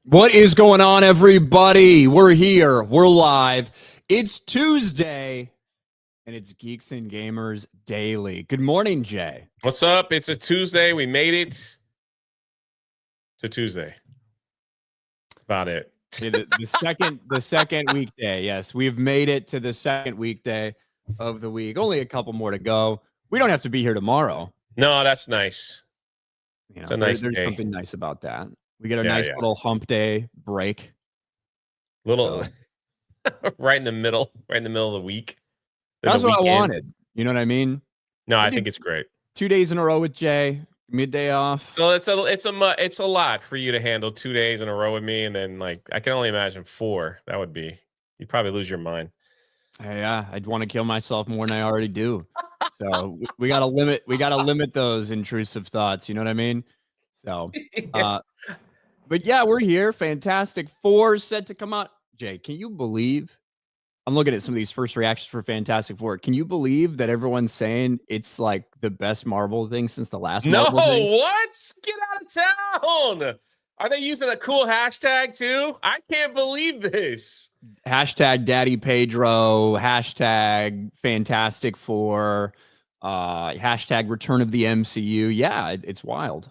What is going on, everybody? We're here. We're live. It's Tuesday, and it's Geeks and Gamers Daily. Good morning, Jay. What's up? It's a Tuesday. We made it to Tuesday. About it. The second weekday. Yes, we've made it to the second weekday of the week. Only a couple more to go. We don't have to be here tomorrow. No, that's nice. It's a nice day. There's something nice about that. We get a nice little hump day break. Right in the middle of the week. That's what I wanted. You know what I mean? No, I think it's great. 2 days in a row with Jay, midday off. So it's a lot for you to handle 2 days in a row with me, and then like I can only imagine 4. That would be, you'd probably lose your mind. Yeah, I'd want to kill myself more than I already do. So we gotta limit those intrusive thoughts. You know what I mean? So, but yeah, we're here. Fantastic Four set to come out. Jay, can you believe? I'm looking at some of these first reactions for Fantastic Four. Can you believe that everyone's saying it's like the best Marvel thing since the last Marvel thing? No, what? Get out of town. Are they using a cool hashtag too? I can't believe this. Hashtag Daddy Pedro, hashtag Fantastic Four, hashtag Return of the MCU. Yeah, it's wild.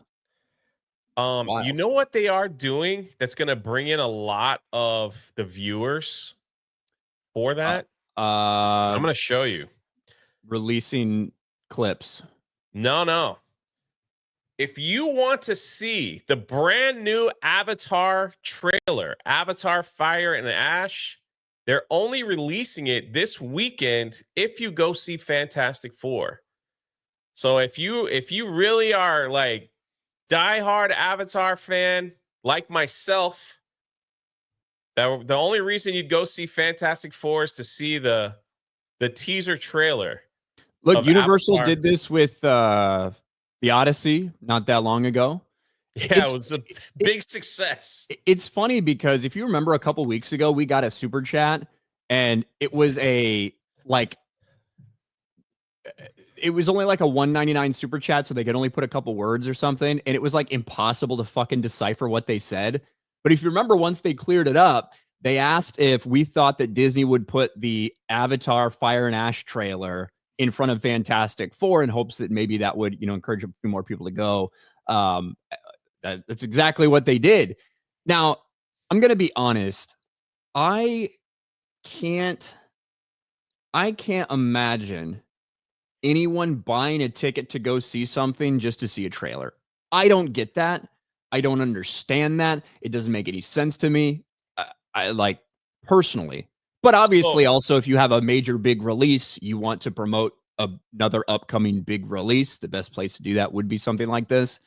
You know what they are doing that's going to bring in a lot of the viewers for that? I'm going to show you. Releasing clips. No. If you want to see the brand new Avatar trailer, Avatar Fire and Ash, they're only releasing it this weekend if you go see Fantastic Four. So if you really are like diehard Avatar fan like myself, the only reason you'd go see Fantastic Four is to see the teaser trailer. Look, Universal Avatar did this with the Odyssey not that long ago. Yeah, it was a big success. It's funny because if you remember a couple weeks ago, we got a super chat and it was it was only like a $1.99 super chat, so they could only put a couple words or something. And it was like impossible to fucking decipher what they said. But if you remember, once they cleared it up, they asked if we thought that Disney would put the Avatar Fire and Ash trailer in front of Fantastic Four in hopes that maybe that would, encourage a few more people to go. That's exactly what they did. Now, I'm going to be honest. I can't imagine anyone buying a ticket to go see something just to see a trailer. I don't get that. I don't understand that. It doesn't make any sense to me. I like personally. But obviously, also, if you have a major big release, you want to promote another upcoming big release. The best place to do that would be something like this.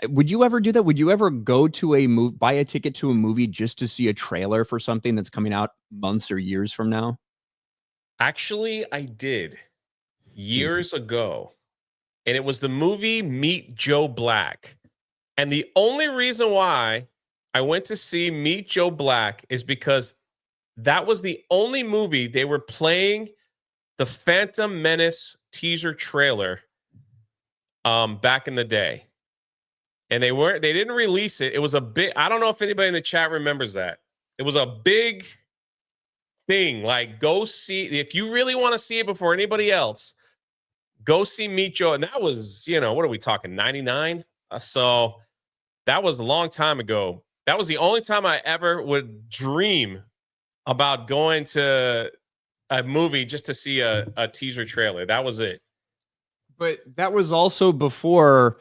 Would you ever do that? Would you ever go to buy a ticket to a movie just to see a trailer for something that's coming out months or years from now? Actually, I did years ago. And it was the movie Meet Joe Black. And the only reason why I went to see Meet Joe Black is because that was the only movie they were playing the Phantom Menace teaser trailer back in the day. And they didn't release it. It was a big, I don't know if anybody in the chat remembers that. It was a big thing. Like, go see, if you really want to see it before anybody else, go see Meet Joe. And that was, what are we talking, 99? So that was a long time ago. That was the only time I ever would dream about going to a movie just to see a teaser trailer. That was it. But that was also before,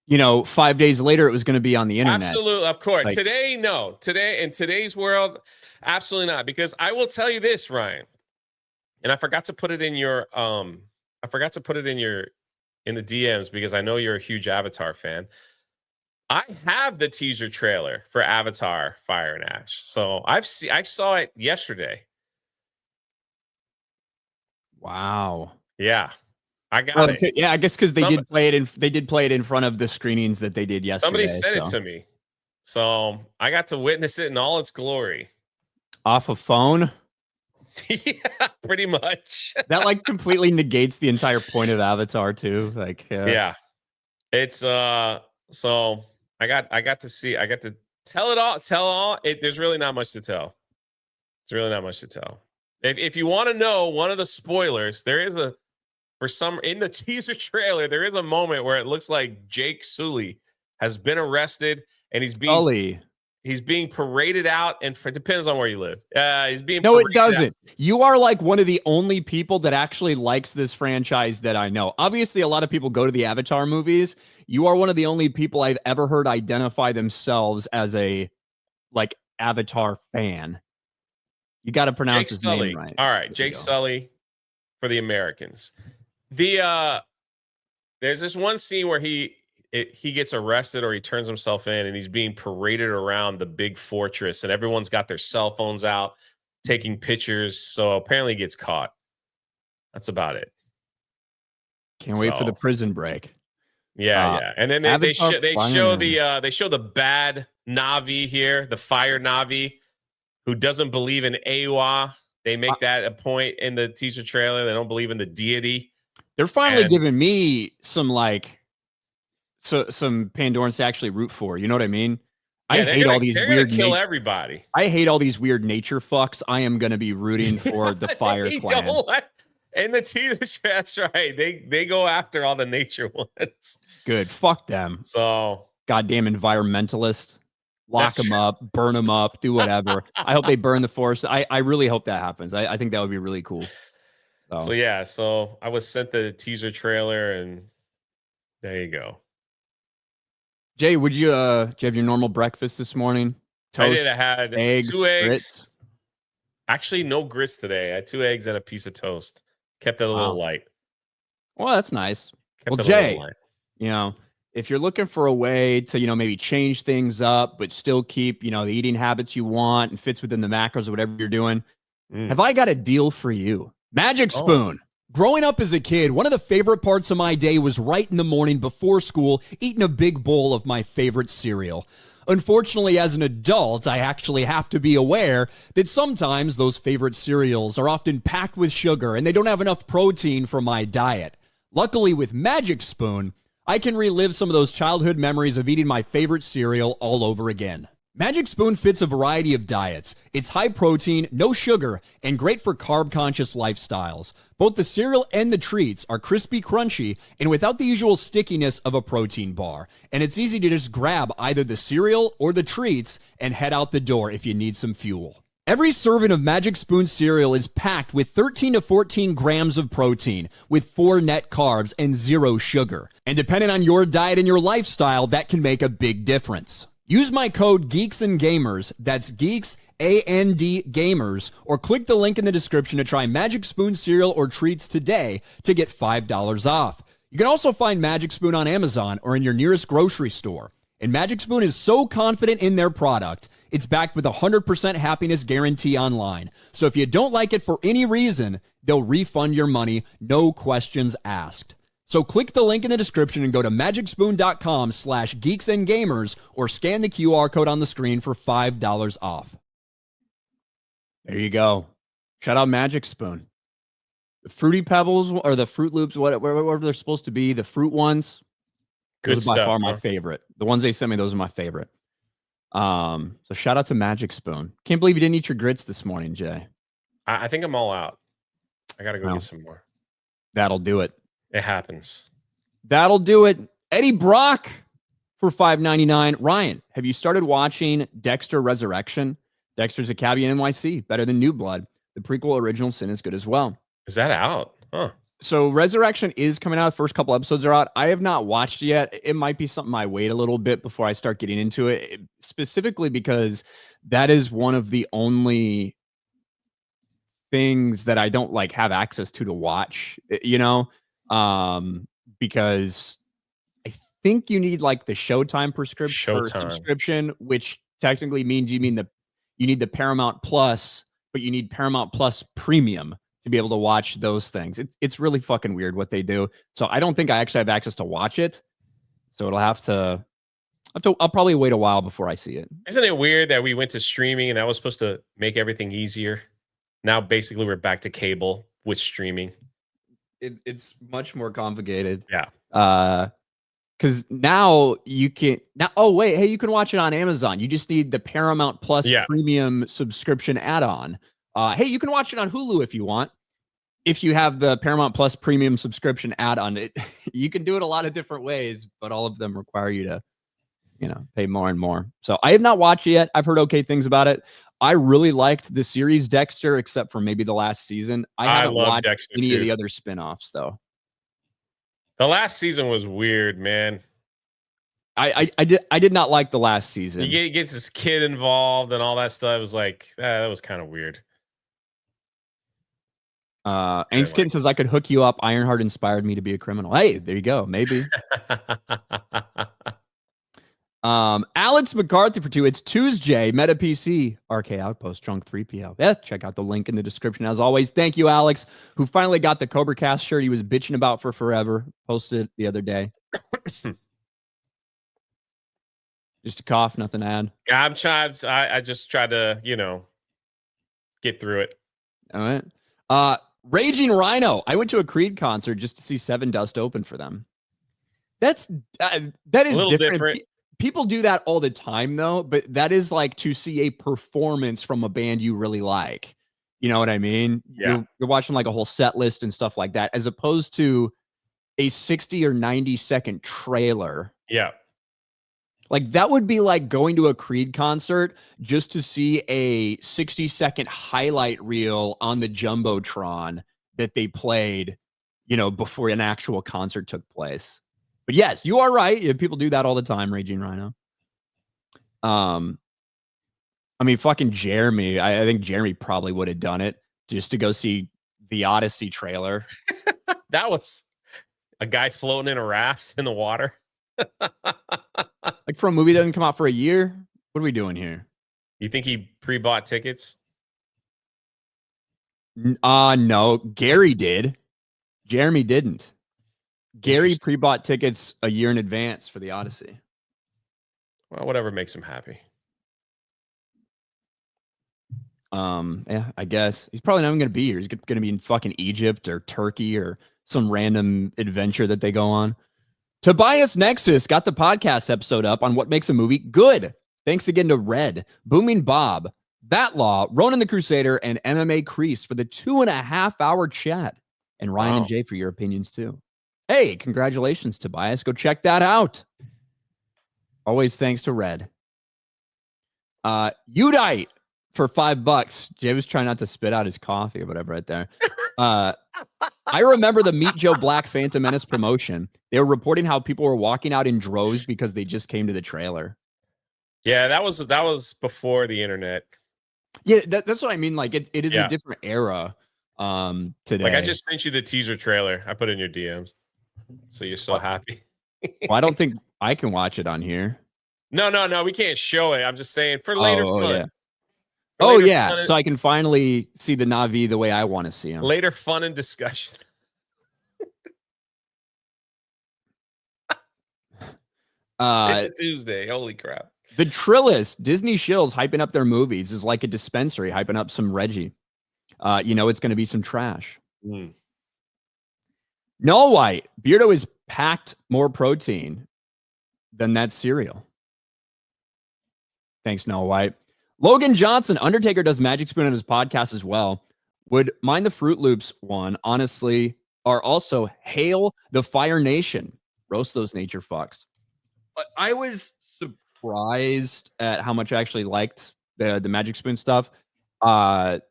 5 days later, it was going to be on the internet. Absolutely. Of course. Today, no. Today, in today's world, absolutely not. Because I will tell you this, Ryan, and I forgot to put it in your, in the DMs because I know you're a huge Avatar fan. I have the teaser trailer for Avatar Fire and Ash. So I saw it yesterday. Wow. Yeah. I got it. Yeah, I guess because they did play it in front of the screenings that they did yesterday. Somebody sent it to me. So I got to witness it in all its glory. Off a phone? Yeah, pretty much. That completely negates the entire point of Avatar too. Yeah. It's so I got to Tell it all. Tell all. There's really not much to tell. There's really not much to tell. If you want to know one of the spoilers, there is in the teaser trailer, there is a moment where it looks like Jake Sully has been arrested and he's being paraded out, and it depends on where you live. He's being No, it paraded doesn't. out. You are like one of the only people that actually likes this franchise that I know. Obviously, a lot of people go to the Avatar movies. You are one of the only people I've ever heard identify themselves as a like Avatar fan. You got to pronounce his name right. All right, Jake Sully for the Americans. There's this one scene where he gets arrested or he turns himself in and he's being paraded around the big fortress and everyone's got their cell phones out taking pictures. So apparently he gets caught. That's about it. Can't wait for the prison break. Yeah. And then they show the bad Na'vi here, the fire Na'vi who doesn't believe in AWA. They make that a point in the teaser trailer. They don't believe in the deity. They're finally giving me some some Pandorans to actually root for. You know what I mean? Yeah, I hate all these they're weird. Gonna kill everybody. I hate all these weird nature fucks. I am going to be rooting for the Fire Clan. In the teaser, that's right. They go after all the nature ones. Good. Fuck them. So goddamn environmentalist. Lock them up, burn them up, do whatever. I hope they burn the forest. I really hope that happens. I think that would be really cool. So I was sent the teaser trailer, and there you go. Jay, did you have your normal breakfast this morning? Toast, I did. I had eggs, 2 eggs. Grits? Actually, no grits today. I had 2 eggs and a piece of toast. Kept it a little light. Well, that's nice. Jay, if you're looking for a way to, maybe change things up, but still keep, the eating habits you want and fits within the macros or whatever you're doing, have I got a deal for you? Magic Spoon. Growing up as a kid, one of the favorite parts of my day was right in the morning before school, eating a big bowl of my favorite cereal. Unfortunately, as an adult, I actually have to be aware that sometimes those favorite cereals are often packed with sugar and they don't have enough protein for my diet. Luckily, with Magic Spoon, I can relive some of those childhood memories of eating my favorite cereal all over again. Magic Spoon fits a variety of diets. It's high protein, no sugar, and great for carb-conscious lifestyles. Both the cereal and the treats are crispy, crunchy, and without the usual stickiness of a protein bar. And it's easy to just grab either the cereal or the treats and head out the door if you need some fuel. Every serving of Magic Spoon cereal is packed with 13 to 14 grams of protein, with 4 net carbs and 0 sugar. And depending on your diet and your lifestyle, that can make a big difference. Use my code Geeks and Gamers, that's Geeks, A-N-D, Gamers, or click the link in the description to try Magic Spoon cereal or treats today to get $5 off. You can also find Magic Spoon on Amazon or in your nearest grocery store. And Magic Spoon is so confident in their product, it's backed with a 100% happiness guarantee online. So if you don't like it for any reason, they'll refund your money, no questions asked. So click the link in the description and go to magicspoon.com/geeksandgamers or scan the QR code on the screen for $5 off. There you go. Shout out Magic Spoon. The Fruity Pebbles or the Fruit Loops, whatever they're supposed to be, the fruit ones. Good those stuff. By far my favorite. The ones they sent me, those are my favorite. So shout out to Magic Spoon. Can't believe you didn't eat your grits this morning, Jay. I think I'm all out. I got to go get some more. That'll do it. It happens. That'll do it. Eddie Brock for $5.99. Ryan, have you started watching Dexter Resurrection? Dexter's a cabbie in NYC, better than New Blood. The prequel Original Sin is good as well. Is that out? Huh. So Resurrection is coming out. The first couple episodes are out. I have not watched yet. It might be something I wait a little bit before I start getting into it, specifically because that is one of the only things that I don't have access to watch, because I think you need the Showtime subscription, which technically means you need the Paramount Plus, but you need Paramount Plus Premium to be able to watch those things. It's really fucking weird what they do. So I don't think I actually have access to watch it. So I'll probably wait a while before I see it. Isn't it weird that we went to streaming and that was supposed to make everything easier? Now basically we're back to cable with streaming. It's much more complicated. Yeah. Because now you can now. Oh wait, hey, you can watch it on Amazon. You just need the Paramount Plus premium subscription add-on. Hey, you can watch it on Hulu if you want. If you have the Paramount Plus premium subscription add-on, you can do it a lot of different ways, but all of them require you to, pay more and more. So I have not watched it yet. I've heard okay things about it. I really liked the series Dexter, except for maybe the last season. I haven't watched Dexter any too. of the other spinoffs though. The last season was weird, man. I did not like the last season. He gets his kid involved and all that stuff. It was like, that was kind of weird. Angskin says, I could hook you up. Ironheart inspired me to be a criminal. Hey, there you go. Maybe. Alex McCarthy for 2. It's Tuesday. Meta PC. RK Outpost. Drunk 3PL. Yeah, check out the link in the description as always. Thank you, Alex, who finally got the Cobra Cast shirt he was bitching about for forever. Posted it the other day. Just a cough, nothing to add. I'm trying. I just tried to, get through it. All right. Raging Rhino. I went to a Creed concert just to see Seven Dust open for them. That is different. People do that all the time, though. But that is like to see a performance from a band you really like. You know what I mean? Yeah. You're watching like a whole set list and stuff like that, as opposed to a 60 or 90-second trailer. Yeah. Like that would be like going to a Creed concert just to see a 60-second highlight reel on the Jumbotron that they played, before an actual concert took place. But yes, you are right. People do that all the time, Raging Rhino. I mean, fucking Jeremy. I think Jeremy probably would have done it just to go see the Odyssey trailer. That was a guy floating in a raft in the water. Like for a movie that doesn't come out for a year? What are we doing here? You think he pre-bought tickets? No. Gary did. Jeremy didn't. Gary pre-bought tickets a year in advance for the Odyssey. Well, whatever makes him happy. Yeah, I guess. He's probably not even going to be here. He's going to be in fucking Egypt or Turkey or some random adventure that they go on. Tobias Nexus got the podcast episode up on what makes a movie good. Thanks again to Red, Booming Bob, That Law, Ronan the Crusader, and MMA Crease for the 2.5-hour chat. And Ryan and Jay for your opinions too. Hey, congratulations, Tobias. Go check that out. Always thanks to Red. Udite for $5. Jay was trying not to spit out his coffee or whatever right there. I remember the Meet Joe Black Phantom Menace promotion. They were reporting how people were walking out in droves because they just came to the trailer. Yeah, that was before the internet. Yeah, that's what I mean. Like it is a different era today. Like I just sent you the teaser trailer. I put it in your DMs. So you're so happy. Well, I don't think I can watch it on here. No, we can't show it. I'm just saying for later fun. Yeah. Fun so I can finally see the Na'vi the way I want to see him. Later fun and discussion. It's a Tuesday. Holy crap. The Trillist, Disney shills hyping up their movies is like a dispensary hyping up some Reggie. It's going to be some trash. Null White, Beardo is packed more protein than that cereal. Thanks, Null White. Logan Johnson, Undertaker does Magic Spoon on his podcast as well. Would mind the Fruit Loops one, honestly, are also Hail the Fire Nation. Roast those nature fucks. But I was surprised at how much I actually liked the Magic Spoon stuff. The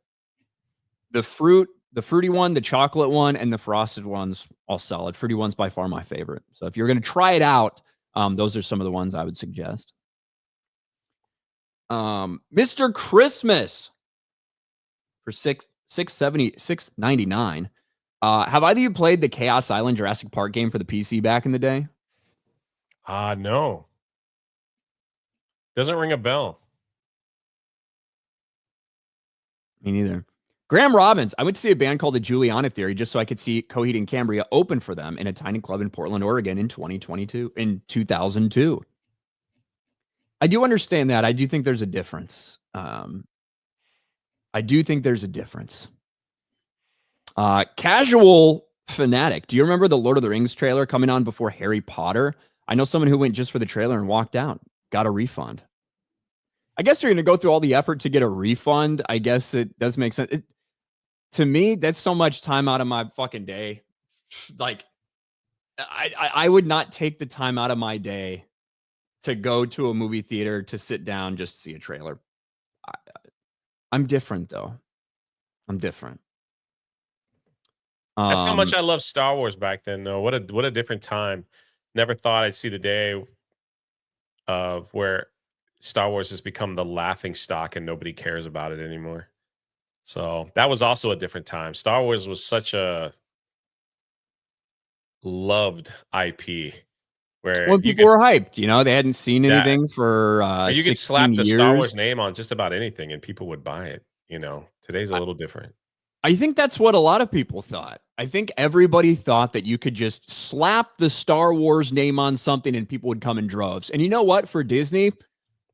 fruity one, the chocolate one, and the frosted ones, all solid. Fruity one's by far my favorite. So if you're going to try it out, those are some of the ones I would suggest. Mr. Christmas for $6.99. Have either of you played the Chaos Island Jurassic Park game for the PC back in the day? No. Doesn't ring a bell. Me neither. Graham Robbins, I went to see a band called the Juliana Theory just so I could see Coheed and Cambria open for them in a tiny club in Portland, Oregon in 2002. I do understand that. I do think there's a difference. Casual Fanatic. Do you remember the Lord of the Rings trailer coming on before Harry Potter? I know someone who went just for the trailer and walked out, got a refund. I guess you're going to go through all the effort to get a refund. I guess it does make sense. To me, that's so much time out of my fucking day. Like, I would not take the time out of my day to go to a movie theater to sit down just to see a trailer. I'm different, though. I'm different. That's how much I love Star Wars back then, though. What a different time. Never thought I'd see the day of where Star Wars has become the laughing stock and nobody cares about it anymore. So that was also a different time. Star Wars was such a loved IP where When people were hyped, they hadn't seen Yeah. anything for you could 16 slap the years. Star Wars name on just about anything and people would buy it. Today's a little different. I think that's what a lot of people thought. I think everybody thought that you could just slap the Star Wars name on something and people would come in droves. And you know what? For Disney,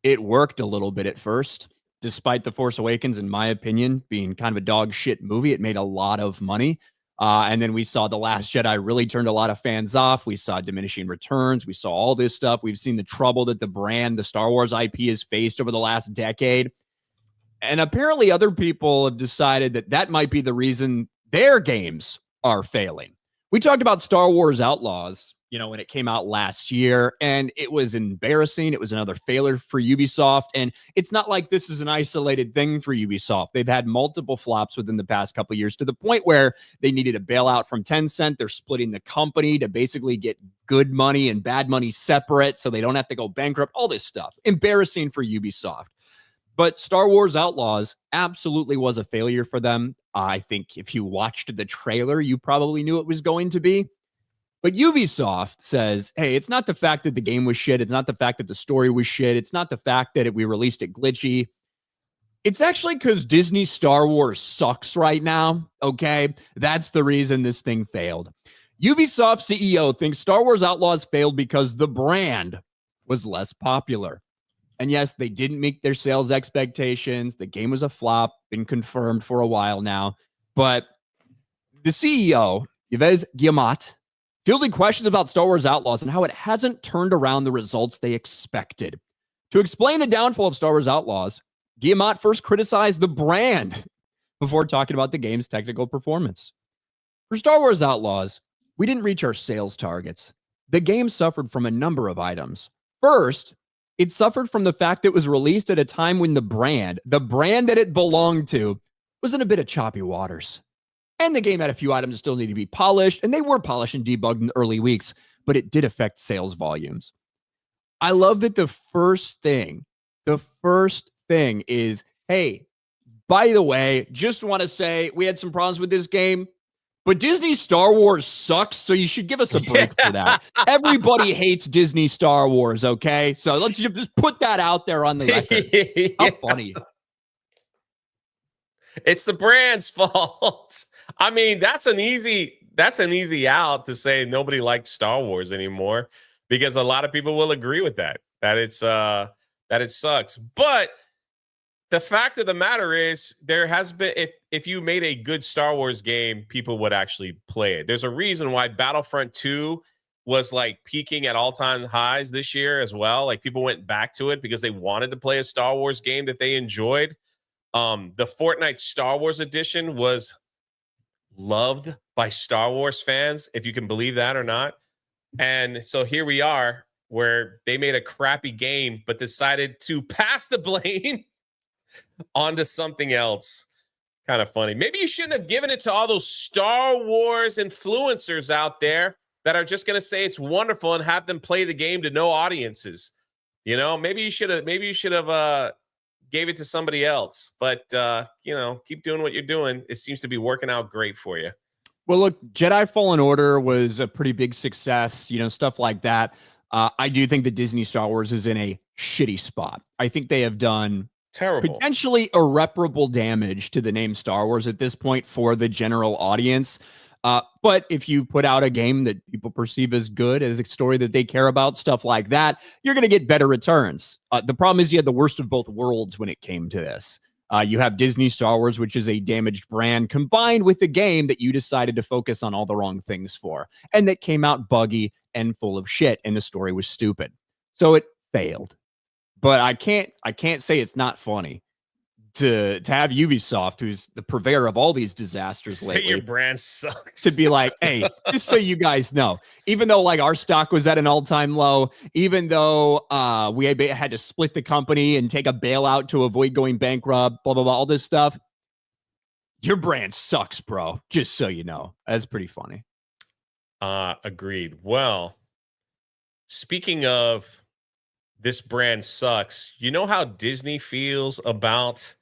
it worked a little bit at first. Despite The Force Awakens, in my opinion, being kind of a dog shit movie, it made a lot of money. And then we saw The Last Jedi really turned a lot of fans off. We saw diminishing returns. We saw all this stuff. We've seen the trouble that the Star Wars IP has faced over the last decade. And apparently other people have decided that might be the reason their games are failing. We talked about Star Wars Outlaws, when it came out last year, and it was embarrassing. It was another failure for Ubisoft. And it's not like this is an isolated thing for Ubisoft. They've had multiple flops within the past couple of years to the point where they needed a bailout from Tencent. They're splitting the company to basically get good money and bad money separate so they don't have to go bankrupt, all this stuff. Embarrassing for Ubisoft. But Star Wars Outlaws absolutely was a failure for them. I think if you watched the trailer, you probably knew it was going to be. But Ubisoft says, hey, it's not the fact that the game was shit. It's not the fact that the story was shit. It's not the fact that we released it glitchy. It's actually because Disney Star Wars sucks right now, okay? That's the reason this thing failed. Ubisoft CEO thinks Star Wars Outlaws failed because the brand was less popular. And yes, they didn't meet their sales expectations. The game was a flop, been confirmed for a while now. But the CEO, Yves Guillemot, fielded questions about Star Wars Outlaws and how it hasn't turned around the results they expected. To explain the downfall of Star Wars Outlaws, Guillemot first criticized the brand before talking about the game's technical performance. For Star Wars Outlaws, we didn't reach our sales targets. The game suffered from a number of items. First, it suffered from the fact that it was released at a time when the brand that it belonged to, was in a bit of choppy waters. And the game had a few items that still need to be polished, and they were polished and debugged in the early weeks, but it did affect sales volumes. I love that the first thing is, hey, by the way, just want to say we had some problems with this game, but Disney Star Wars sucks, so you should give us a break for that. Everybody hates Disney Star Wars, okay? So let's just put that out there on the record. How funny. It's the brand's fault. I mean, that's an easy out to say nobody likes Star Wars anymore, because a lot of people will agree with that it sucks. But the fact of the matter is, there has been, if you made a good Star Wars game, people would actually play it. There's a reason why Battlefront 2 was like peaking at all-time highs this year as well. Like, people went back to it because they wanted to play a Star Wars game that they enjoyed. The Fortnite Star Wars edition was loved by Star Wars fans, if you can believe that or not. And so here we are, where they made a crappy game but decided to pass the blame onto something else. Kind of funny. Maybe you shouldn't have given it to all those Star Wars influencers out there that are just going to say it's wonderful and have them play the game to no audiences. Maybe you should have gave it to somebody else. But keep doing what you're doing. It seems to be working out great for you. Well, look, Jedi Fallen Order was a pretty big success, stuff like that. I do think that Disney Star Wars is in a shitty spot. I think they have done terrible, potentially irreparable damage to the name Star Wars at this point for the general audience. But if you put out a game that people perceive as good, as a story that they care about, stuff like that, you're going to get better returns. The problem is you had the worst of both worlds when it came to this. You have Disney Star Wars, which is a damaged brand, combined with a game that you decided to focus on all the wrong things for, and that came out buggy and full of shit, and the story was stupid. So it failed. But I can't say it's not funny to have Ubisoft, who's the purveyor of all these disasters Say lately, your brand sucks. to be like, hey, just so you guys know, even though like our stock was at an all-time low, even though we had to split the company and take a bailout to avoid going bankrupt, blah, blah, blah, all this stuff, your brand sucks, bro. Just so you know. That's pretty funny. Agreed. Well, speaking of this brand sucks, you know how Disney feels about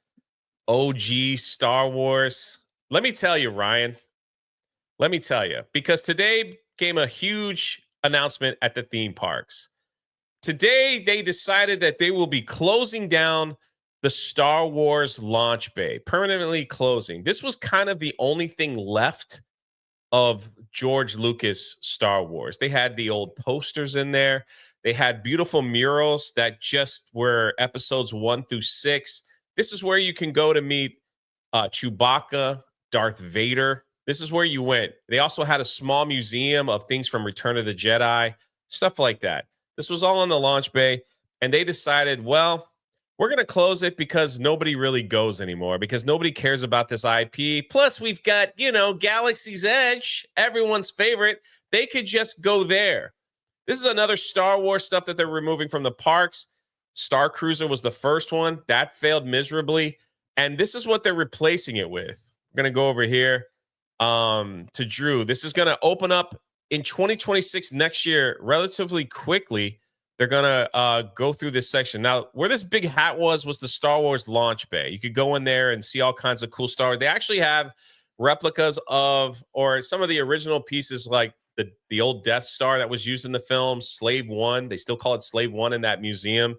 OG Star Wars? Let me tell you, Ryan. Let me tell you, because today came a huge announcement at the theme parks. Today, they decided that they will be closing down the Star Wars launch bay, permanently closing. This was kind of the only thing left of George Lucas Star Wars. They had the old posters in there. They had beautiful murals that just were episodes 1 through 6. This is where you can go to meet Chewbacca, Darth Vader. This is where you went. They also had a small museum of things from Return of the Jedi, stuff like that. This was all on the launch bay, and they decided, well, we're going to close it because nobody really goes anymore, because nobody cares about this IP. Plus, we've got, Galaxy's Edge, everyone's favorite. They could just go there. This is another Star Wars stuff that they're removing from the parks. Star Cruiser was the first one. That failed miserably. And this is what they're replacing it with. We're going to go over here to Drew. This is going to open up in 2026 next year relatively quickly. They're going to go through this section. Now, where this big hat was the Star Wars launch bay. You could go in there and see all kinds of cool Star Wars. They actually have replicas of, or some of the original pieces, like the old Death Star that was used in the film, Slave One. They still call it Slave One in that museum.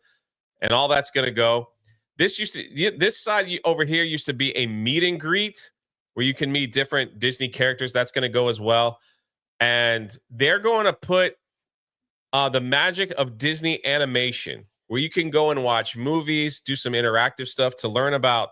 And all that's going to go. This side over here used to be a meet and greet where you can meet different Disney characters. That's going to go as well. And they're going to put the magic of Disney animation, where you can go and watch movies, do some interactive stuff to learn about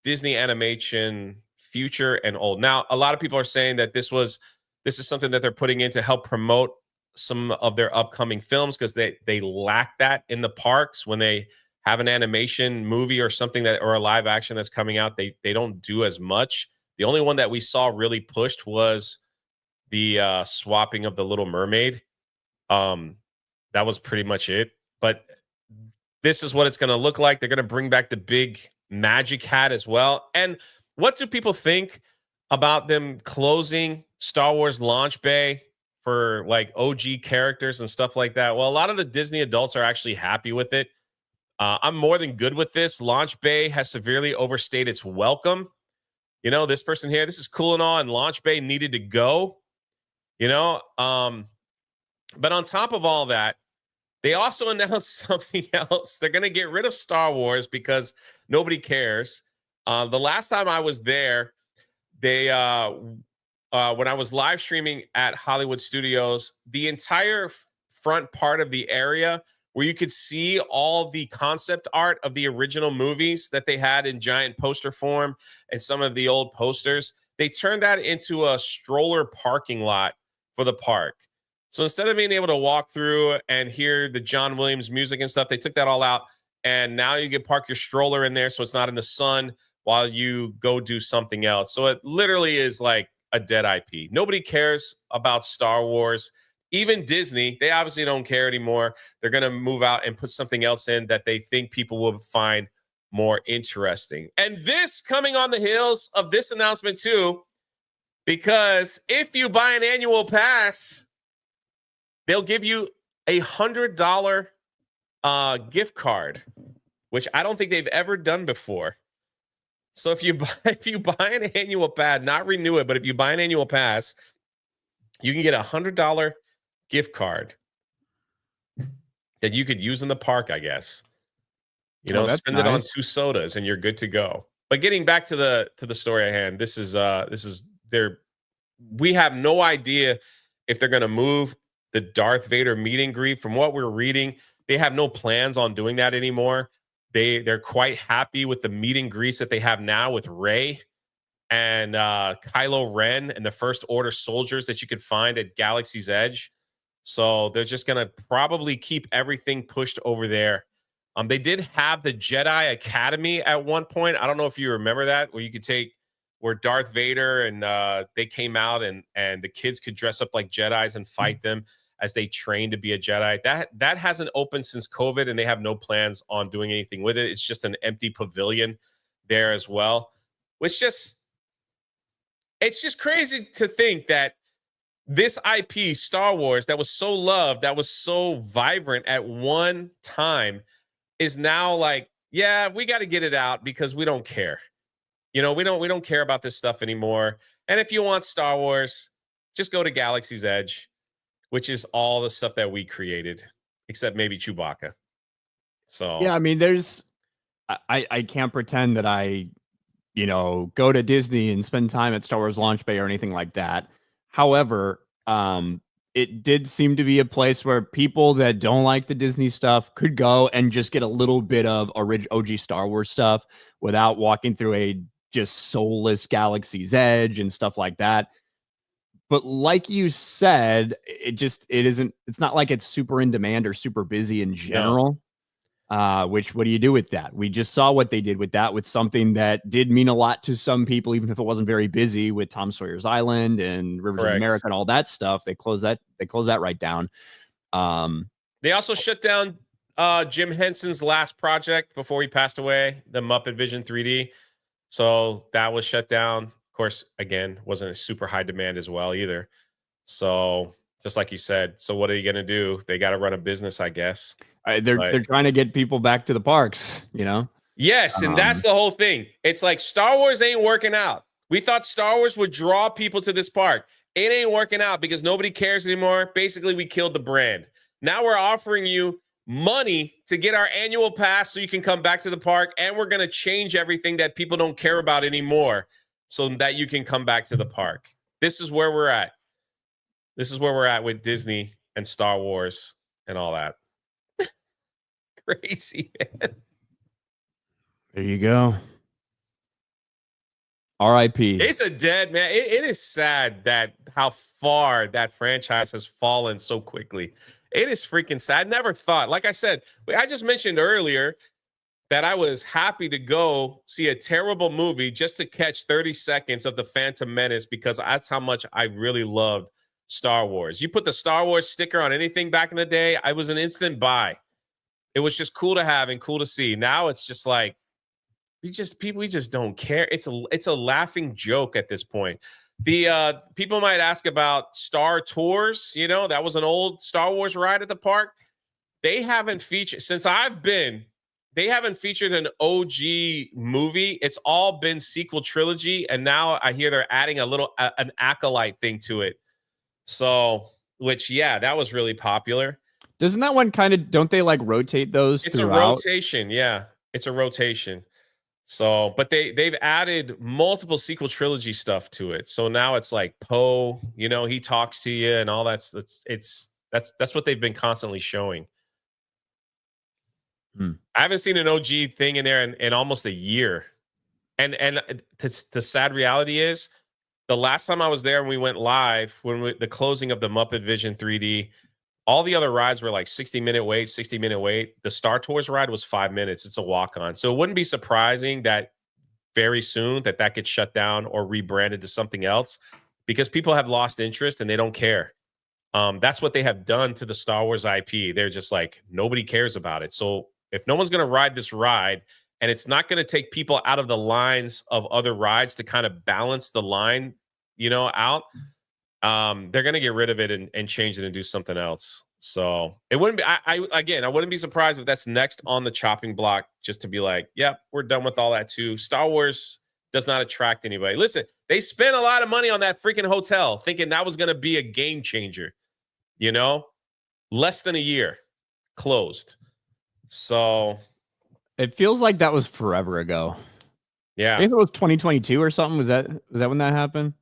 Disney animation, future and old. Now, a lot of people are saying that this is something that they're putting in to help promote some of their upcoming films, because they lack that in the parks. When they have an animation movie or something or a live action that's coming out, they don't do as much. The only one that we saw really pushed was the swapping of the Little Mermaid. That was pretty much it. But this is what it's going to look like. They're going to bring back the big magic hat as well. And what do people think about them closing Star Wars launch bay for like OG characters and stuff like that? Well, a lot of the Disney adults are actually happy with it. I'm more than good with this. Launch bay has severely overstayed its welcome. This person here, this is cool and all, and launch bay needed to go. But on top of all that, they also announced something else. They're going to get rid of Star Wars because nobody cares. The last time I was there, they when I was live streaming at Hollywood Studios, the entire front part of the area where you could see all the concept art of the original movies that they had in giant poster form and some of the old posters, they turned that into a stroller parking lot for the park. So instead of being able to walk through and hear the John Williams music and stuff, they took that all out. And now you can park your stroller in there so it's not in the sun while you go do something else. So it literally is like a dead IP. Nobody cares about Star Wars. Even Disney, they obviously don't care anymore. They're going to move out and put something else in that they think people will find more interesting. And this coming on the heels of this announcement too, because if you buy an annual pass, they'll give you $100 gift card, which I don't think they've ever done before. So if you buy an annual pass, not renew it, but if you buy an annual pass, you can get $100 gift card that you could use in the park, I guess. Spend it on 2 sodas and you're good to go. But getting back to the story at hand, this is we have no idea if they're going to move the Darth Vader meet and greet. From what we're reading, they have no plans on doing that anymore. They're quite happy with the meet and greets that they have now with Rey and Kylo Ren and the First Order soldiers that you could find at Galaxy's Edge. So they're just gonna probably keep everything pushed over there. They did have the Jedi Academy at one point. I don't know if you remember that, where you could take where Darth Vader and they came out and the kids could dress up like Jedis and fight them as they train to be a Jedi. That hasn't opened since COVID, and they have no plans on doing anything with it. It's just an empty pavilion there as well, which it's just crazy to think that this IP, Star Wars, that was so loved, that was so vibrant at one time, is now like, yeah, we got to get it out because we don't care. We don't care about this stuff anymore. And if you want Star Wars, just go to Galaxy's Edge, which is all the stuff that we created, except maybe Chewbacca. So yeah, I mean, I can't pretend that I, go to Disney and spend time at Star Wars Launch Bay or anything like that. However, it did seem to be a place where people that don't like the Disney stuff could go and just get a little bit of OG Star Wars stuff without walking through a just soulless Galaxy's Edge and stuff like that. But like you said, it's not like it's super in demand or super busy in general. Which, what do you do with that? We just saw what they did with that, with something that did mean a lot to some people, even if it wasn't very busy, with Tom Sawyer's Island and Rivers of America and all that stuff. They closed that right down. They also shut down Jim Henson's last project before he passed away, the Muppet Vision 3D. So that was shut down. Of course, again, wasn't a super high demand as well either. So just like you said, so what are you going to do? They got to run a business, I guess. They're trying to get people back to the parks, Yes, and that's the whole thing. It's like Star Wars ain't working out. We thought Star Wars would draw people to this park. It ain't working out because nobody cares anymore. Basically, we killed the brand. Now we're offering you money to get our annual pass so you can come back to the park, and we're going to change everything that people don't care about anymore so that you can come back to the park. This is where we're at. This is where we're at with Disney and Star Wars and all that. Crazy, man. There you go. R.I.P. It's a dead man. It is sad that how far that franchise has fallen so quickly. It is freaking sad. I never thought, like I said, I just mentioned earlier that I was happy to go see a terrible movie just to catch 30 seconds of the Phantom Menace because that's how much I really loved Star Wars. You put the Star Wars sticker on anything back in the day, I was an instant buy. It was just cool to have and cool to see. Now it's just like, we just don't care. It's a laughing joke at this point. The people might ask about Star Tours. That was an old Star Wars ride at the park. They haven't featured since I've been. They haven't featured an OG movie. It's all been sequel trilogy, and now I hear they're adding an acolyte thing to it. So, that was really popular. Doesn't that one don't they like rotate those? It's throughout? A rotation, yeah. It's a rotation. So, but they've added multiple sequel trilogy stuff to it. So now it's like Poe, he talks to you and all that's what they've been constantly showing. I haven't seen an OG thing in there in almost a year. And the sad reality is the last time I was there and we went live the closing of the Muppet Vision 3D, all the other rides were like 60-minute wait. The Star Tours ride was 5 minutes. It's a walk-on. So it wouldn't be surprising that very soon that gets shut down or rebranded to something else because people have lost interest and they don't care. That's what they have done to the Star Wars IP. They're just like, nobody cares about it. So if no one's going to ride this ride and it's not going to take people out of the lines of other rides to kind of balance the line, out, they're going to get rid of it and change it and do something else. So it wouldn't be, I wouldn't be surprised if that's next on the chopping block, just to be like, yep, we're done with all that too. Star Wars does not attract anybody. Listen, they spent a lot of money on that freaking hotel thinking that was going to be a game changer, less than a year closed. So it feels like that was forever ago. Yeah. I think it was 2022 or something. Was that when that happened?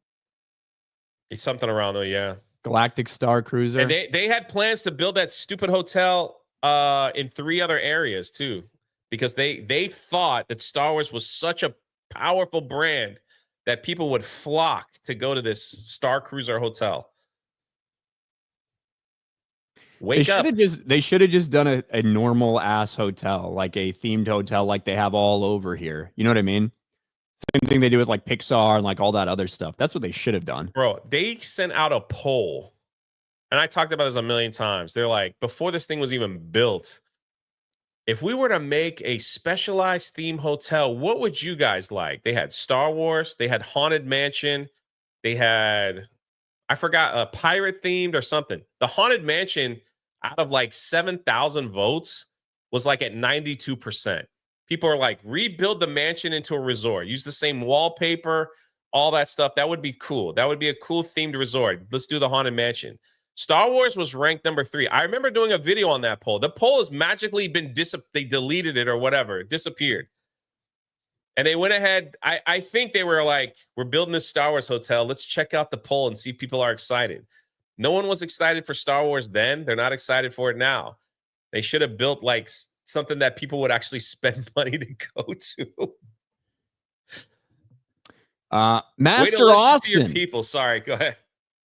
It's something around there, yeah. Galactic Star Cruiser. And they had plans to build that stupid hotel in 3 other areas too. because they thought that Star Wars was such a powerful brand that people would flock to go to this Star Cruiser hotel. Wake up. They should have just done a normal ass hotel, like a themed hotel like they have all over here. You know what I mean? Same thing they do with like Pixar and like all that other stuff. That's what they should have done. Bro, they sent out a poll, and I talked about this a million times. They're like, before this thing was even built, if we were to make a specialized theme hotel, what would you guys like? They had Star Wars, they had Haunted Mansion, they had, I forgot, a pirate themed or something. The Haunted Mansion, out of like 7,000 votes, was like at 92%. People are like, rebuild the mansion into a resort. Use the same wallpaper, all that stuff. That would be cool. That would be a cool themed resort. Let's do the Haunted Mansion. Star Wars was ranked number 3. I remember doing a video on that poll. The poll has magically been they deleted it or whatever. It disappeared. And they went ahead. I think they were like, we're building this Star Wars hotel. Let's check out the poll and see if people are excited. No one was excited for Star Wars then. They're not excited for it now. They should have built like something that people would actually spend money to go to. Master Austin. To your people. Sorry, go ahead.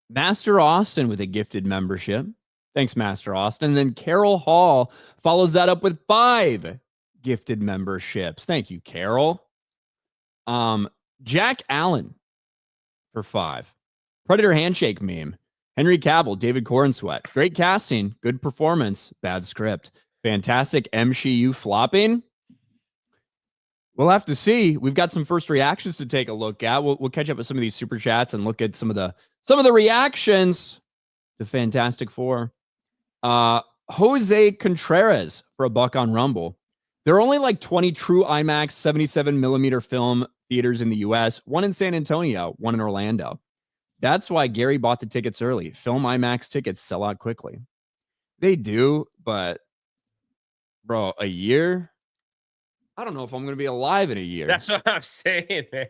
Master Austin with a gifted membership. Thanks, Master Austin. And then Carol Hall follows that up with 5 gifted memberships. Thank you, Carol. Jack Allen for 5. Predator handshake meme. Henry Cavill, David Cornsweat. Great casting, good performance, bad script. Fantastic MCU flopping. We'll have to see. We've got some first reactions to take a look at. We'll catch up with some of these super chats and look at some of the reactions to Fantastic Four. Jose Contreras for $1 on Rumble. There are only like 20 true IMAX 77 millimeter film theaters in the US, 1 in San Antonio, 1 in Orlando. That's why Gary bought the tickets early. Film IMAX tickets sell out quickly. They do, but bro, a year? I don't know if I'm going to be alive in a year. That's what I'm saying, man.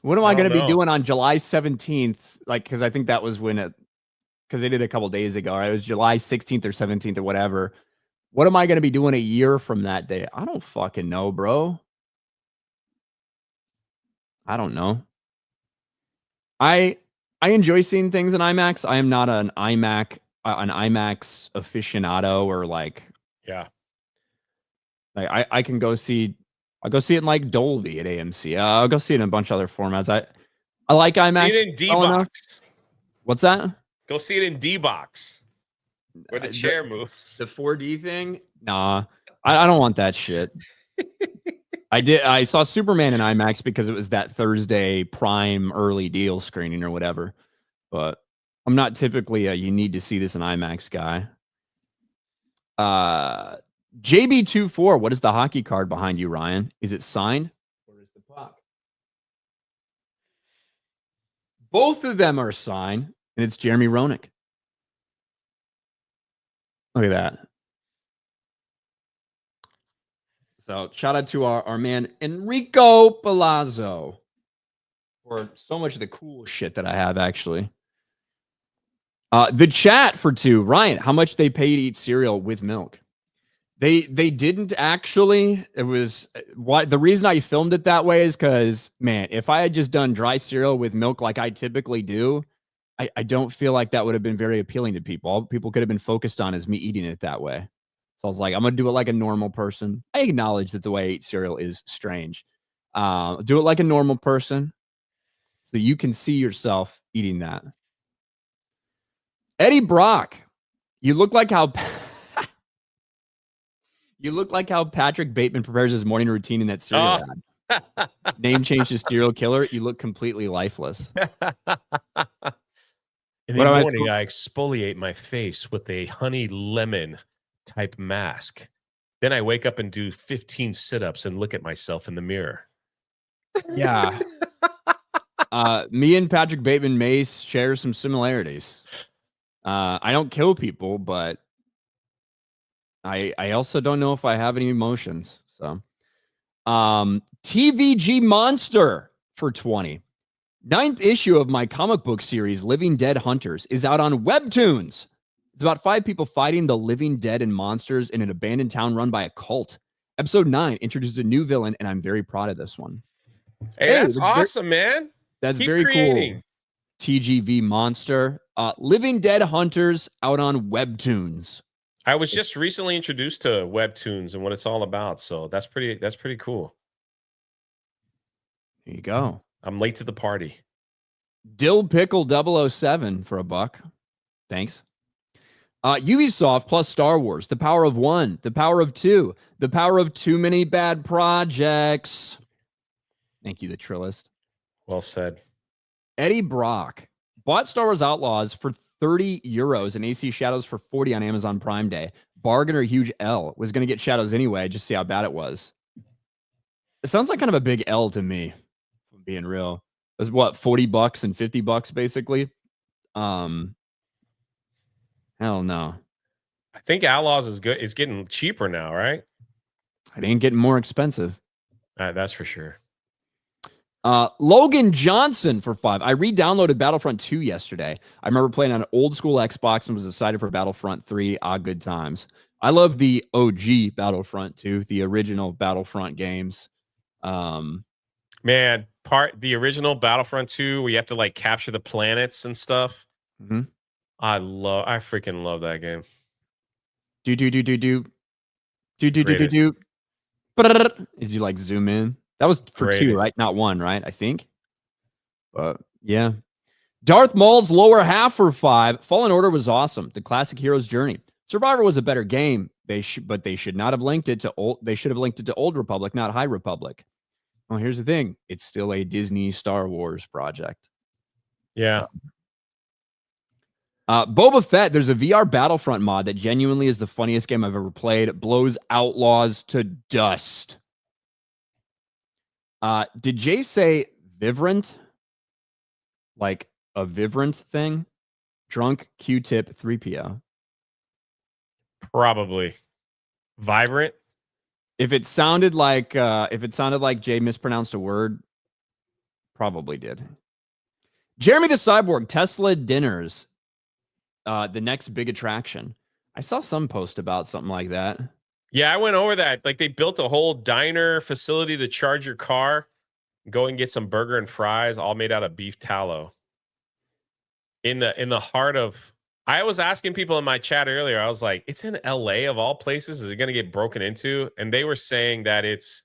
What am I going to be doing on July 17th? Like, because I think that was when because they did a couple days ago. Right? It was July 16th or 17th or whatever. What am I going to be doing a year from that day? I don't fucking know, bro. I don't know. I enjoy seeing things in IMAX. I am not an IMAX aficionado or like, yeah. Like I can go see, I'll go see it in like Dolby at AMC. I'll go see it in a bunch of other formats. I like IMAX. See it in D-Box. What's that? Go see it in D-Box. Where the chair moves. The 4D thing? Nah. I don't want that shit. I saw Superman in IMAX because it was that Thursday Prime early deal screening or whatever. But I'm not typically a you need to see this in IMAX guy. JB24, what is the hockey card behind you, Ryan? Is it signed or is the puck? Both of them are signed, and it's Jeremy Roenick. Look at that. So shout out to our man Enrico Palazzo for so much of the cool shit that I have, actually. The chat for 2. Ryan, how much they pay to eat cereal with milk? They didn't actually. It was why the reason I filmed it that way is because, man, if I had just done dry cereal with milk like I typically do, I don't feel like that would have been very appealing to people. All people could have been focused on is me eating it that way. So I was like, I'm going to do it like a normal person. I acknowledge that the way I eat cereal is strange. Do it like a normal person so you can see yourself eating that. Eddie Brock, you look like how Patrick Bateman prepares his morning routine in that cereal ad. Name change to serial killer. You look completely lifeless. In the morning, I exfoliate my face with a honey lemon type mask. Then I wake up and do 15 sit-ups and look at myself in the mirror. Yeah. Me and Patrick Bateman may share some similarities. I don't kill people, but I also don't know if I have any emotions. So, TVG Monster for 20. 9th issue of my comic book series, Living Dead Hunters, is out on Webtoons. It's about 5 people fighting the living dead and monsters in an abandoned town run by a cult. Episode 9 introduces a new villain, and I'm very proud of this one. Hey, that's awesome, man. That's Keep very creating. cool. TGV Monster. Living Dead Hunters out on Webtoons. I was just recently introduced to Webtoons and what it's all about, so that's pretty cool. There you go. I'm late to the party. Dill Pickle 007 for $1. Thanks. Ubisoft plus Star Wars. The power of one. The power of two. The power of too many bad projects. Thank you, the Trillist. Well said. Eddie Brock bought Star Wars Outlaws for €30 and AC Shadows for 40 on Amazon Prime Day. Bargain or huge L. Was going to get Shadows anyway, just see how bad it was. It sounds like kind of a big L to me, if I'm being real. It was what, $40 and $50 basically? Hell no. I think Outlaws is good. It's getting cheaper now, right? It ain't getting more expensive. That's for sure. Logan Johnson for $5. I re-downloaded Battlefront 2 yesterday. I remember playing on an old school Xbox and was excited for Battlefront 3. Good times. I love the OG Battlefront 2, the original Battlefront games. Man, the original Battlefront 2 where you have to like capture the planets and stuff. Mm-hmm. I freaking love that game. As you like zoom in. That was for Greatest. 2, right? Not 1, right? I think. But yeah. Darth Maul's lower half for 5. Fallen Order was awesome. The classic hero's journey. Survivor was a better game. But they should not have linked it to old. They should have linked it to Old Republic, not High Republic. Well, here's the thing. It's still a Disney Star Wars project. Yeah. Boba Fett, there's a VR Battlefront mod that genuinely is the funniest game I've ever played. It blows Outlaws to dust. Did Jay say Vivrant? Like a Vivrant thing? Drunk Q-tip 3PO. Probably. Vibrant. If it sounded like Jay mispronounced a word, probably did. Jeremy the Cyborg, Tesla dinners. The next big attraction. I saw some post about something like that. Yeah, I went over that. Like they built a whole diner facility to charge your car, go and get some burger and fries, all made out of beef tallow. In the heart of, I was asking people in my chat earlier, I was like, it's in LA of all places. Is it going to get broken into? And they were saying that it's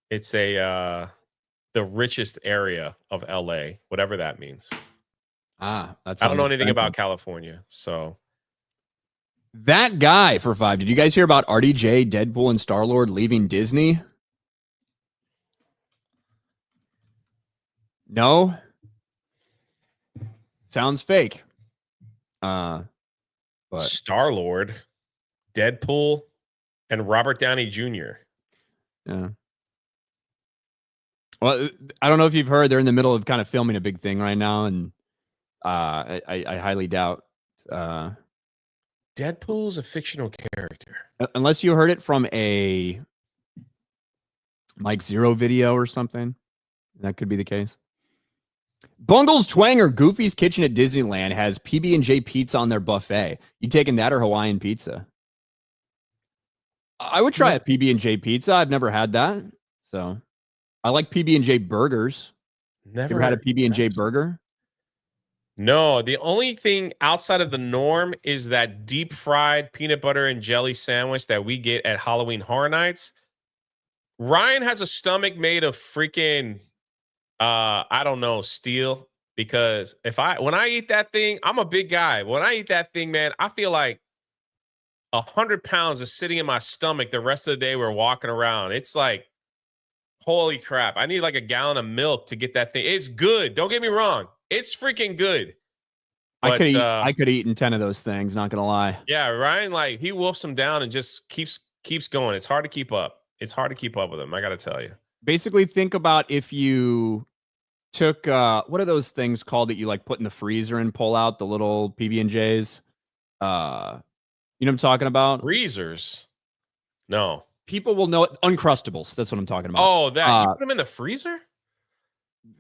the richest area of LA, whatever that means. I don't know anything about California, so. That guy for 5. Did you guys hear about RDJ, Deadpool, and Star-Lord leaving Disney? No? Sounds fake. But Star-Lord, Deadpool, and Robert Downey Jr. Yeah. Well, I don't know if you've heard, they're in the middle of kind of filming a big thing right now, and I highly doubt. Deadpool's a fictional character. Unless you heard it from a Mike Zero video or something. That could be the case. Bungles Twanger, Goofy's Kitchen at Disneyland has PB&J pizza on their buffet. You taking that or Hawaiian pizza? I would try a PB&J pizza. I've never had that. So I like PB&J burgers. Never ever had a PB&J burger? No, the only thing outside of the norm is that deep fried peanut butter and jelly sandwich that we get at Halloween Horror Nights. Ryan has a stomach made of freaking, I don't know, steel. Because when I eat that thing, I'm a big guy. When I eat that thing, man, I feel like 100 pounds is sitting in my stomach the rest of the day we're walking around. It's like, holy crap. I need like a gallon of milk to get that thing. It's good. Don't get me wrong. It's freaking good. But, I could have eaten 10 of those things, not gonna lie. Yeah, Ryan, like he wolfs them down and just keeps going. It's hard to keep up. It's hard to keep up with him, I gotta tell you. Basically, think about if you took what are those things called that you like put in the freezer and pull out, the little PB&Js? You know what I'm talking about? Freezers. No. People will know it. Uncrustables. That's what I'm talking about. Oh, that you put them in the freezer?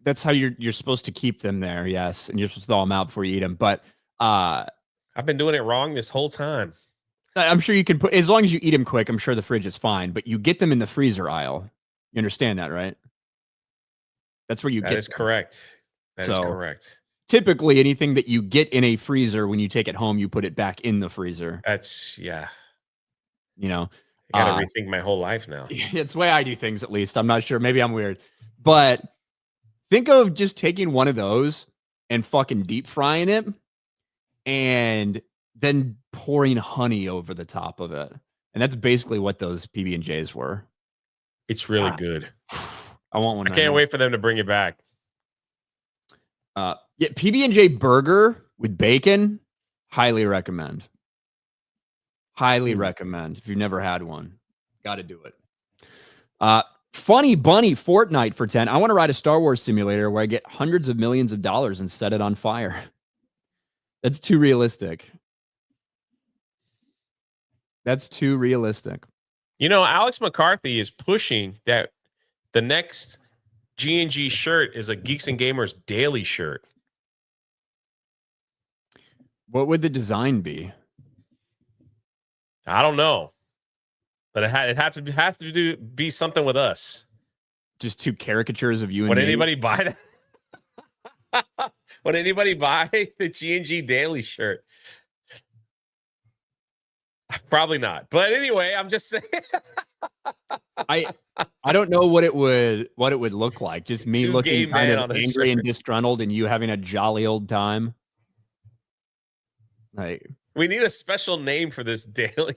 That's how you're supposed to keep them there, yes. And you're supposed to thaw them out before you eat them. But I've been doing it wrong this whole time. I'm sure you can put, as long as you eat them quick, I'm sure the fridge is fine, but you get them in the freezer aisle. You understand that, right? That's where you That get is them. correct. That is So correct. typically anything that you get in a freezer, when you take it home, you put it back in the freezer, That's yeah. you know? I got to rethink my whole life now. It's the way I do things, at least. I'm not sure. Maybe I'm weird. But think of just taking one of those and fucking deep frying it and then pouring honey over the top of it. And that's basically what those PB&Js were. It's really God. good. I want one. I can't wait for them to bring it back. Yeah, PB&J burger with bacon, highly recommend. Highly recommend. If you've never had one, got to do it. Funny Bunny Fortnite for 10. I want to ride a Star Wars simulator where I get hundreds of millions of dollars and set it on fire. That's too realistic. That's too realistic. You know, Alex McCarthy is pushing that the next G&G shirt is a Geeks and Gamers daily shirt. What would the design be? I don't know, but it had to be something with us. Just two caricatures of you and Would me? anybody buy that? Would anybody buy the G&G daily shirt? Probably not. But anyway, I'm just saying. I don't know what it would look like. Just me Two gay looking kind men of on a angry shirt. and disgruntled, and you having a jolly old time. Like, We need a special name for this daily.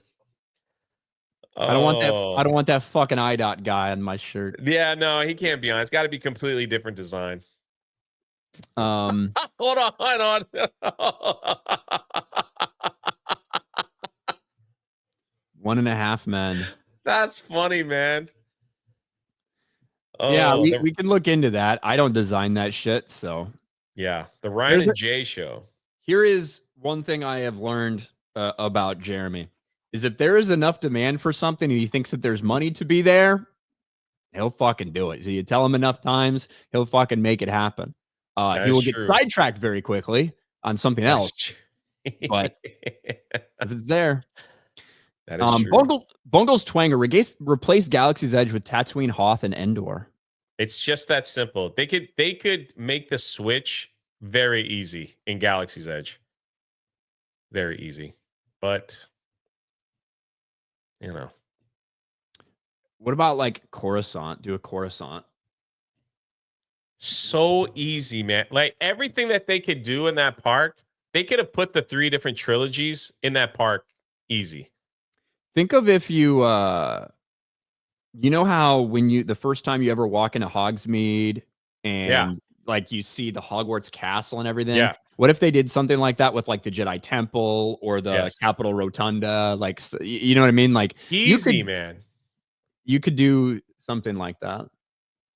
I don't want that. I don't want that fucking IDOT guy on my shirt. Yeah, no, he can't be on. It's got to be completely different design. Um, Hold on. 1.5 men. That's funny, man. Yeah, Oh, we can look into that. I don't design that shit, so yeah, the Ryan and Jay show. Here is one thing I have learned about Jeremy is if there is enough demand for something and he thinks that there's money to be there, he'll fucking do it. So you tell him enough times, he'll fucking make it happen. He will get sidetracked very quickly on something else, but if it's there. That is true. Bungle's Twanger replace Galaxy's Edge with Tatooine, Hoth, and Endor. It's just that simple. They could make the switch very easy in Galaxy's Edge. Very easy. But you know. What about like Coruscant? Do a Coruscant. So easy, man. Like everything that they could do in that park, they could have put the 3 different trilogies in that park easy. Think of if you you know how when the first time you ever walk into Hogsmeade and like you see the Hogwarts castle and everything? Yeah. What if they did something like that with like the Jedi Temple or the Capitol Rotunda? Like, you know what I mean? Like easy, man. You could do something like that.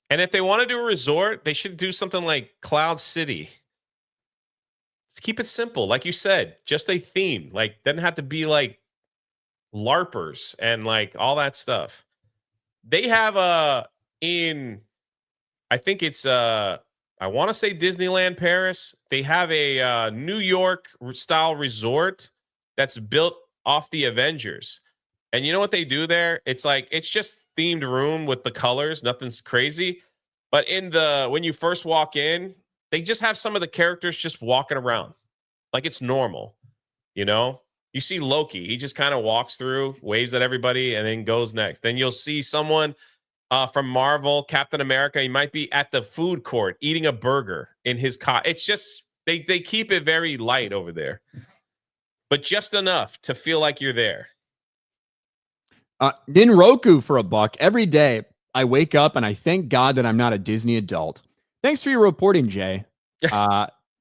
And if they want to do a resort, they should do something like Cloud City. Let's keep it simple. Like you said, just a theme. Like, doesn't have to be like LARPers and like all that stuff. They have I think it's I want to say Disneyland Paris. They have a New York style resort that's built off the Avengers. And you know what they do there? It's like it's just themed room with the colors, nothing's crazy. But when you first walk in, they just have some of the characters just walking around. Like it's normal. You know? You see Loki, he just kind of walks through, waves at everybody, and then goes next. Then you'll see someone from Marvel, Captain America. He might be at the food court eating a burger in his car. It's just they keep it very light over there, but just enough to feel like you're there. Ninroku for $1 every day. I wake up and I thank God that I'm not a Disney adult. Thanks for your reporting, Jay.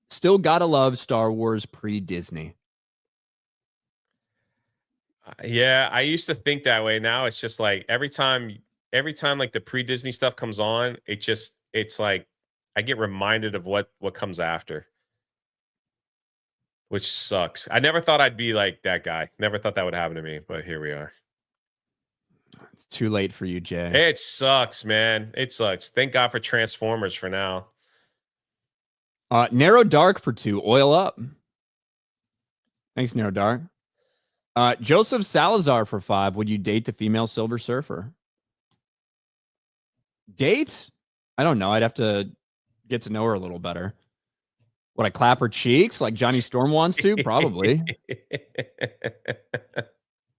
Still gotta love Star Wars pre-Disney. Yeah, I used to think that way. Now it's just like every time like the pre-Disney stuff comes on, it's like I get reminded of what comes after, which sucks. I never thought I'd be like that guy. Never thought that would happen to me, but here we are. It's too late for you, Jay. It sucks, man. It sucks. Thank God for Transformers for now. Narrow Dark for 2. Oil up. Thanks, Narrow Dark. Joseph Salazar for 5. Would you date the female Silver Surfer? Date? I don't know. I'd have to get to know her a little better. Would I clap her cheeks like Johnny Storm wants to? Probably.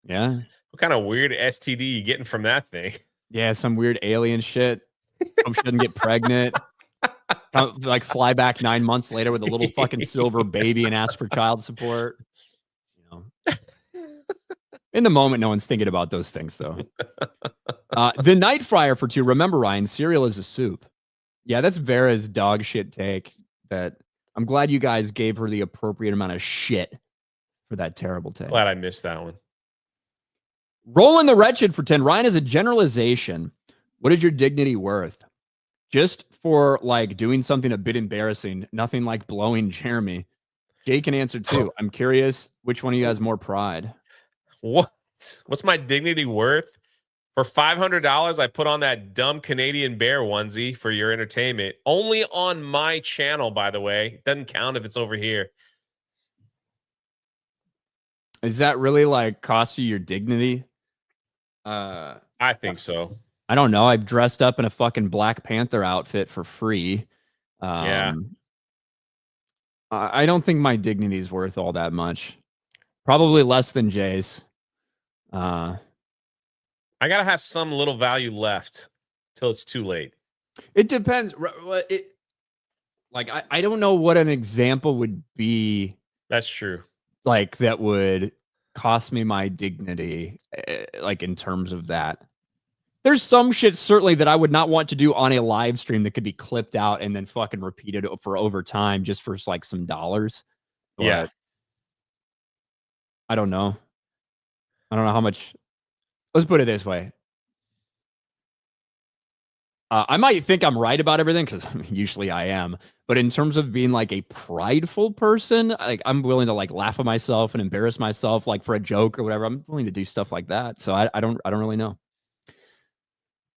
Yeah. What kind of weird STD you getting from that thing? Yeah, some weird alien shit. Hope she doesn't get pregnant. Like fly back 9 months later with a little fucking silver baby and ask for child support. You know. In the moment, no one's thinking about those things, though. The Night Fryer for 2. Remember, Ryan, cereal is a soup. Yeah, that's Vera's dog shit take. That I'm glad you guys gave her the appropriate amount of shit for that terrible take. Glad I missed that one. Rolling the Wretched for 10. Ryan, is a generalization. What is your dignity worth? Just for like doing something a bit embarrassing, nothing like blowing Jeremy. Jay can answer too. I'm curious which one of you has more pride. What? What's my dignity worth? For $500, I put on that dumb Canadian bear onesie for your entertainment. Only on my channel, by the way. Doesn't count if it's over here. Is that really like cost you your dignity? I think so. I don't know. I've dressed up in a fucking Black Panther outfit for free. Yeah. I don't think my dignity is worth all that much. Probably less than Jay's. I gotta have some little value left till it's too late. It depends. I don't know what an example would be. That's true. Like that would cost me my dignity. Like in terms of that. There's some shit certainly that I would not want to do on a live stream that could be clipped out and then fucking repeated for over time just for like some dollars. But yeah. I don't know. I don't know how much. Let's put it this way. I might think I'm right about everything because usually I am. But in terms of being like a prideful person, like I'm willing to like laugh at myself and embarrass myself like for a joke or whatever. I'm willing to do stuff like that. So I don't really know.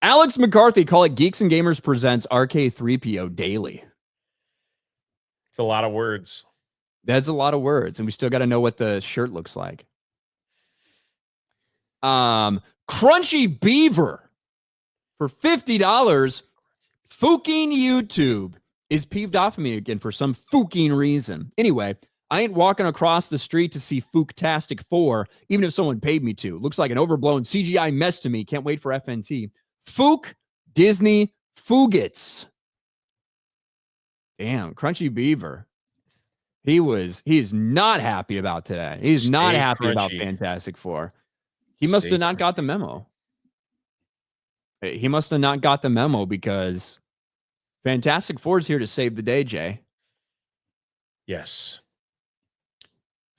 Alex McCarthy, call it Geeks and Gamers presents RK3PO daily. It's a lot of words. That's a lot of words, and we still got to know what the shirt looks like. Crunchy Beaver for $50. Fucking YouTube is peeved off of me again for some fucking reason. Anyway, I ain't walking across the street to see Fooktastic 4, even if someone paid me to. Looks like an overblown CGI mess to me. Can't wait for FNT. Fook Disney Fugits. Damn, Crunchy Beaver. He is not happy about today. He's not happy about Fantastic Four. He must have not got the memo. He must have not got the memo because Fantastic Four is here to save the day, Jay. Yes.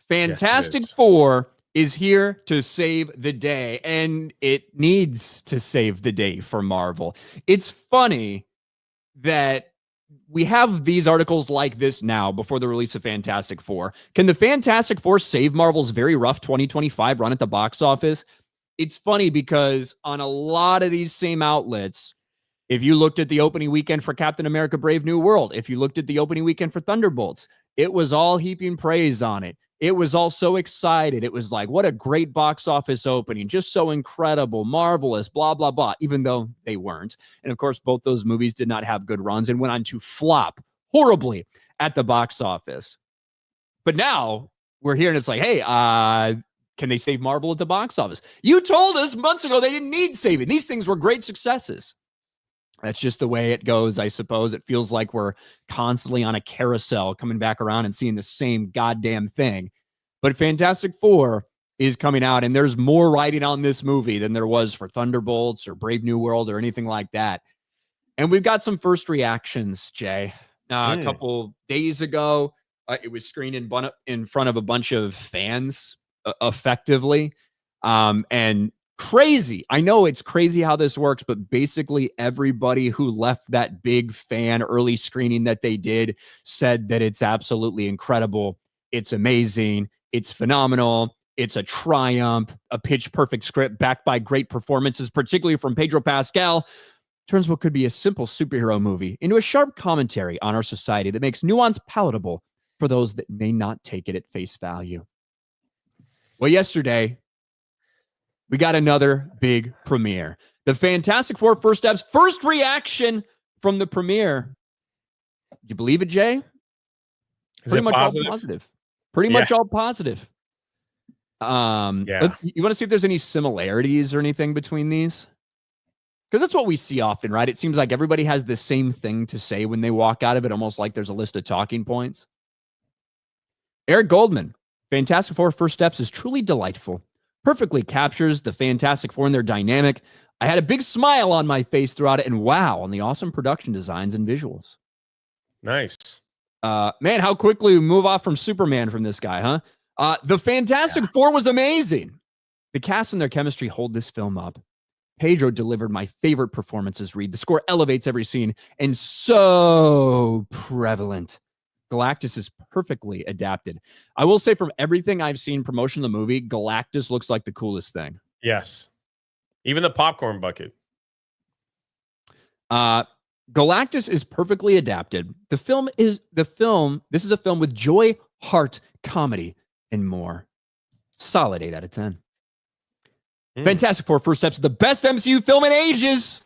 Fantastic Four is here to save the day, and it needs to save the day for Marvel. It's funny that we have these articles like this now before the release of Fantastic Four. Can the Fantastic Four save Marvel's very rough 2025 run at the box office? It's funny because on a lot of these same outlets, if you looked at the opening weekend for Captain America Brave New World, if you looked at the opening weekend for Thunderbolts, it was all heaping praise on it. It was all so excited. It was like, what a great box office opening. Just so incredible, marvelous, blah, blah, blah, even though they weren't. And of course, both those movies did not have good runs and went on to flop horribly at the box office. But now we're here and it's like, hey, can they save Marvel at the box office? You told us months ago they didn't need saving. These things were great successes. That's just the way it goes, I suppose. It feels like we're constantly on a carousel coming back around and seeing the same goddamn thing. But Fantastic Four is coming out, and there's more writing on this movie than there was for Thunderbolts or Brave New World or anything like that. And we've got some first reactions, Jay. A couple days ago, it was screened in front of a bunch of fans, effectively. And crazy. I know it's crazy how this works, but basically everybody who left that big fan early screening that they did said that it's absolutely incredible. It's amazing. It's phenomenal. It's a triumph, a pitch perfect script backed by great performances, particularly from Pedro Pascal. Turns what could be a simple superhero movie into a sharp commentary on our society that makes nuance palatable for those that may not take it at face value. Well, yesterday, we got another big premiere. The Fantastic Four First Steps, first reaction from the premiere. You believe it, Jay? Pretty much all positive. Pretty much all positive. You want to see if there's any similarities or anything between these? Because that's what we see often, right? It seems like everybody has the same thing to say when they walk out of it, almost like there's a list of talking points. Eric Goldman, Fantastic Four First Steps is truly delightful. Perfectly captures the Fantastic Four and their dynamic. I had a big smile on my face throughout it, and wow on the awesome production designs and visuals. Nice. Man, how quickly we move off from Superman from this guy, huh? The Fantastic Four was amazing. The cast and their chemistry hold this film up. Pedro delivered my favorite performances, Reed. The score elevates every scene and so prevalent. Galactus is perfectly adapted. I will say from everything I've seen promotion of the movie, Galactus looks like the coolest thing. Yes. Even the popcorn bucket. Galactus is perfectly adapted. This is a film with joy, heart, comedy, and more. Solid 8 out of 10. Fantastic Four First Steps is the best MCU film in ages.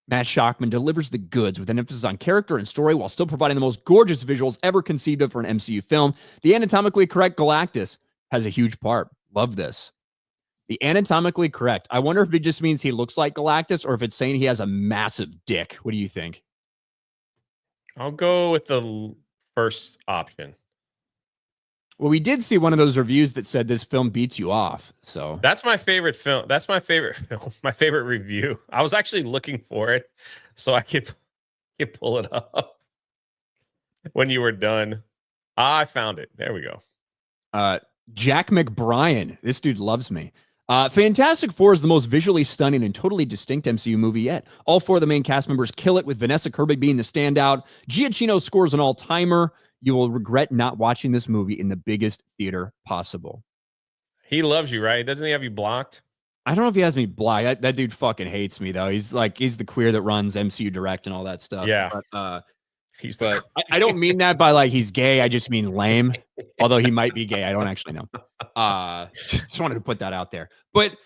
Matt Shockman delivers the goods with an emphasis on character and story while still providing the most gorgeous visuals ever conceived of for an MCU film. The anatomically correct Galactus has a huge part. Love this. The anatomically correct. I wonder if it just means he looks like Galactus or if it's saying he has a massive dick. What do you think? I'll go with the first option. Well, we did see one of those reviews that said this film beats you off. So that's my favorite film. That's my favorite film. My favorite review. I was actually looking for it so I could pull it up when you were done. I found it. There we go. Jack McBrien. This dude loves me. Fantastic Four is the most visually stunning and totally distinct MCU movie yet. All 4 of the main cast members kill it, with Vanessa Kirby being the standout. Giacchino scores an all-timer. You will regret not watching this movie in the biggest theater possible. He loves you, right? Doesn't he have you blocked? I don't know if he has me blocked. That dude fucking hates me, though. He's the queer that runs MCU Direct and all that stuff. Yeah. But, I don't mean that by like he's gay. I just mean lame. Although he might be gay. I don't actually know. Just wanted to put that out there. But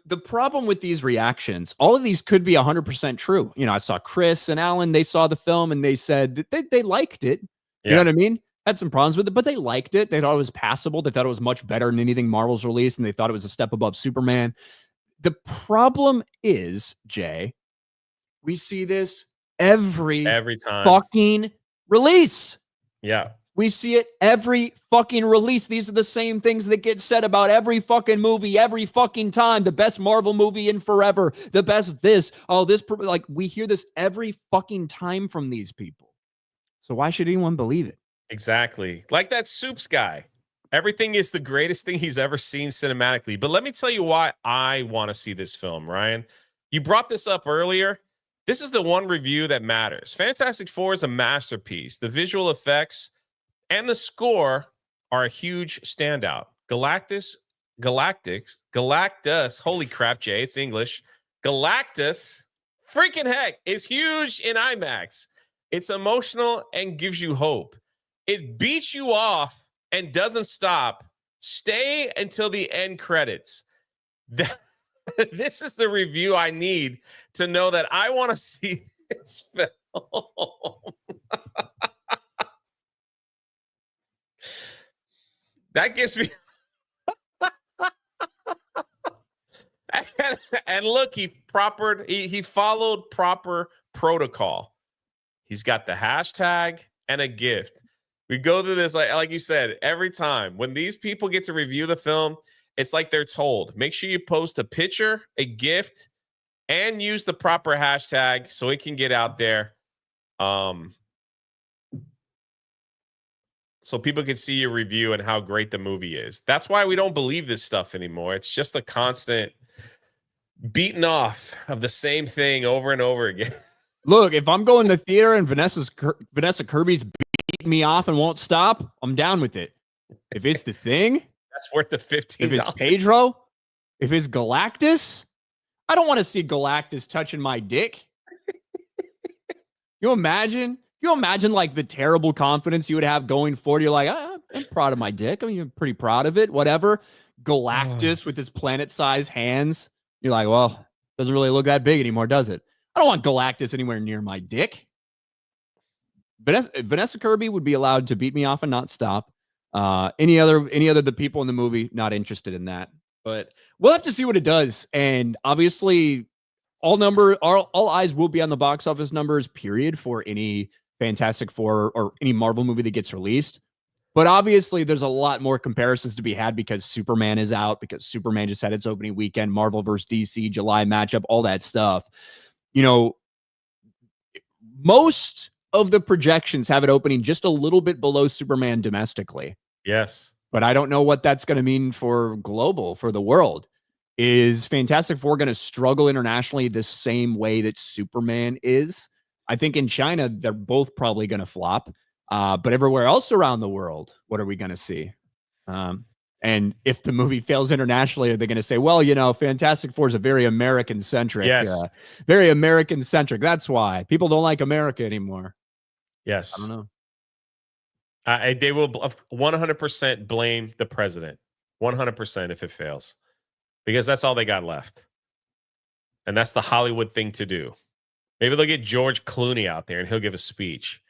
the problem with these reactions, all of these could be 100% true. You know, I saw Chris and Alan, they saw the film and they said that they liked it. You know what I mean? Had some problems with it, but they liked it. They thought it was passable. They thought it was much better than anything Marvel's released, and they thought it was a step above Superman. The problem is, Jay, we see this every time fucking release. Yeah. We see it every fucking release. These are the same things that get said about every fucking movie, every fucking time. The best Marvel movie in forever. The best this. Oh, this. Like, we hear this every fucking time from these people. So why should anyone believe it? Exactly. Like that Soups guy. Everything is the greatest thing he's ever seen cinematically. But let me tell you why I want to see this film, Ryan. You brought this up earlier. This is the one review that matters. Fantastic Four is a masterpiece. The visual effects and the score are a huge standout. Galactus, holy crap, Jay, it's English. Galactus, freaking heck, is huge in IMAX. It's emotional and gives you hope. It beats you off and doesn't stop. Stay until the end credits. This is the review I need to know that I want to see this film. That gives me and look, he followed proper protocol. He's got the hashtag and a gift. We go through this like you said every time when these people get to review the film. It's like they're told, make sure you post a picture, a gift, and use the proper hashtag so it can get out there. So people can see your review and how great the movie is. That's why we don't believe this stuff anymore. It's just a constant beating off of the same thing over and over again. Look, if I'm going to the theater and Vanessa Kirby's beating me off and won't stop, I'm down with it. If it's the Thing, that's worth the $15. If it's Pedro, if it's Galactus, I don't want to see Galactus touching my dick. You imagine like the terrible confidence you would have going forward. You're like, I'm proud of my dick. I mean, I'm pretty proud of it. Whatever. Galactus with his planet-sized hands. You're like, well, doesn't really look that big anymore, does it? I don't want Galactus anywhere near my dick. Vanessa Kirby would be allowed to beat me off and not stop. Any other the people in the movie, not interested in that. But we'll have to see what it does. And obviously, all eyes will be on the box office numbers, period, for any Fantastic Four or any Marvel movie that gets released. But obviously, there's a lot more comparisons to be had because Superman is out, because Superman just had its opening weekend, Marvel versus DC, July matchup, all that stuff. You know, most of the projections have it opening just a little bit below Superman domestically. Yes. But I don't know what that's going to mean for global, for the world. Is Fantastic Four going to struggle internationally the same way that Superman is? I think in China, they're both probably going to flop. But everywhere else around the world, what are we going to see? And if the movie fails internationally, are they going to say, well, you know, Fantastic Four is a very American-centric. Yes. Very American-centric. That's why people don't like America anymore. Yes. I don't know. They will 100% blame the president. 100% if it fails. Because that's all they got left. And that's the Hollywood thing to do. Maybe they'll get George Clooney out there and he'll give a speech.